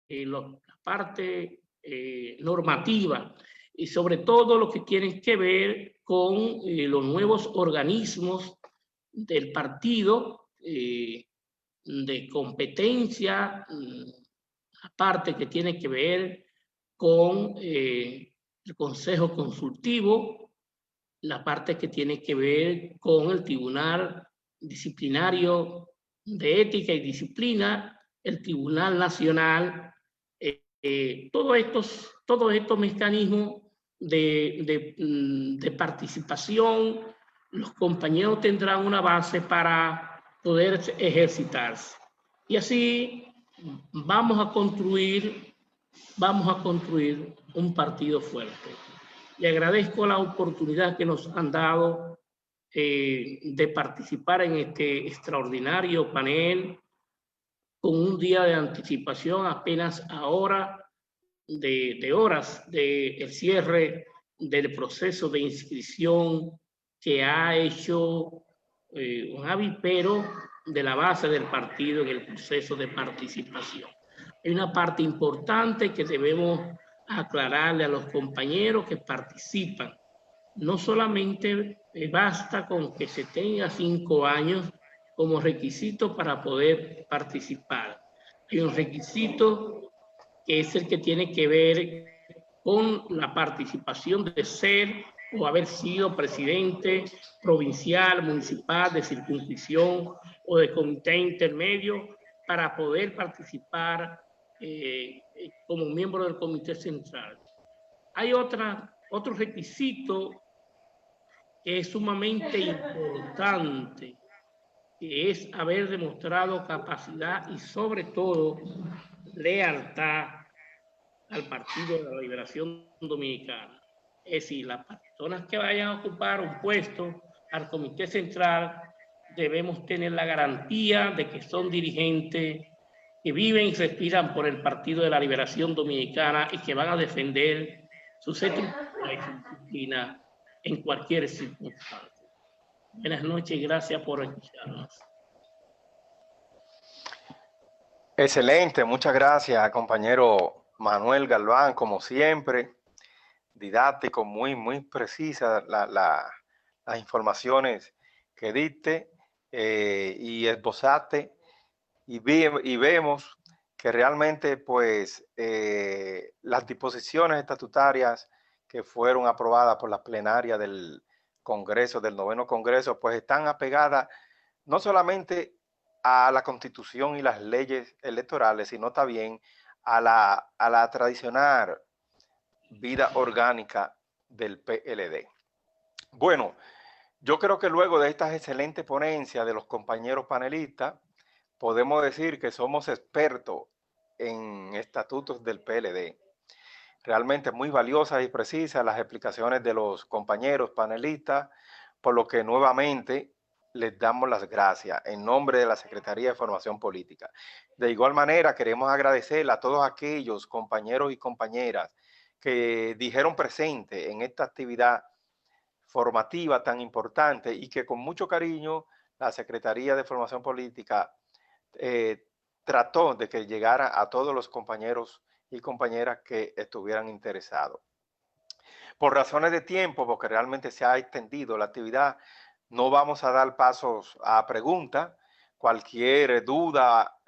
la parte normativa y sobre todo lo que tiene que ver con los nuevos organismos del partido de competencia, la parte que tiene que ver con el Consejo Consultivo, la parte que tiene que ver con el Tribunal Disciplinario de Ética y Disciplina, el Tribunal Nacional, todos estos mecanismos de participación, los compañeros tendrán una base para poder ejercitarse. Y así vamos a construir un partido fuerte. Le agradezco la oportunidad que nos han dado de participar en este extraordinario panel con un día de anticipación apenas ahora de horas del cierre del proceso de inscripción que ha hecho un avispero de la base del partido en el proceso de participación. Hay una parte importante que debemos aclararle a los compañeros que participan. No solamente basta con que se tenga 5 años como requisito para poder participar. Hay un requisito que es el que tiene que ver con la participación de ser o haber sido presidente provincial, municipal, de circunscripción o de comité intermedio para poder participar como miembro del comité central. Hay otro requisito que es sumamente importante, que es haber demostrado capacidad y sobre todo lealtad al Partido de la Liberación Dominicana. Es decir, las personas que vayan a ocupar un puesto al Comité Central debemos tener la garantía de que son dirigentes que viven y respiran por el Partido de la Liberación Dominicana y que van a defender sus estructuras y su disciplina en cualquier circunstancia. Buenas noches y gracias por escucharnos. Excelente, muchas gracias, compañero Manuel Galván, como siempre, didáctico, muy precisa las informaciones que diste y esbozaste, y vemos que realmente pues las disposiciones estatutarias que fueron aprobadas por la plenaria del Congreso, del 9º Congreso, pues están apegadas no solamente a la Constitución y las leyes electorales, sino también a la tradicional vida orgánica del PLD. Bueno, yo creo que luego de estas excelentes ponencias de los compañeros panelistas, podemos decir que somos expertos en estatutos del PLD. Realmente muy valiosas y precisas las explicaciones de los compañeros panelistas, por lo que nuevamente les damos las gracias en nombre de la Secretaría de Formación Política. De igual manera, queremos agradecer a todos aquellos compañeros y compañeras que dijeron presente en esta actividad formativa tan importante y que con mucho cariño la Secretaría de Formación Política trató de que llegara a todos los compañeros y compañeras que estuvieran interesados. Por razones de tiempo, porque realmente se ha extendido la actividad, no vamos a dar pasos a preguntas. Cualquier duda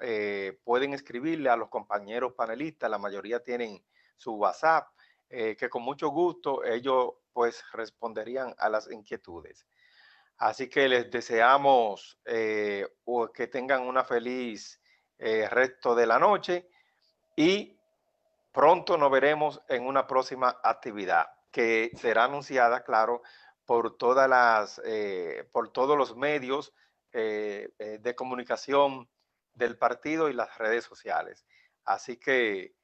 pueden escribirle a los compañeros panelistas, la mayoría tienen su WhatsApp, que con mucho gusto ellos pues responderían a las inquietudes. Así que les deseamos que tengan una feliz resto de la noche y pronto nos veremos en una próxima actividad que será anunciada, claro, por por todos los medios de comunicación del partido y las redes sociales. Así que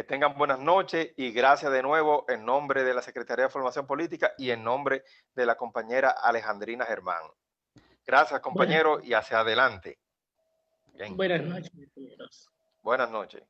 tengan buenas noches y gracias de nuevo en nombre de la Secretaría de Formación Política y en nombre de la compañera Alejandrina Germán. Gracias, compañero, y hacia adelante. Bien. Buenas noches, compañeros. Buenas noches.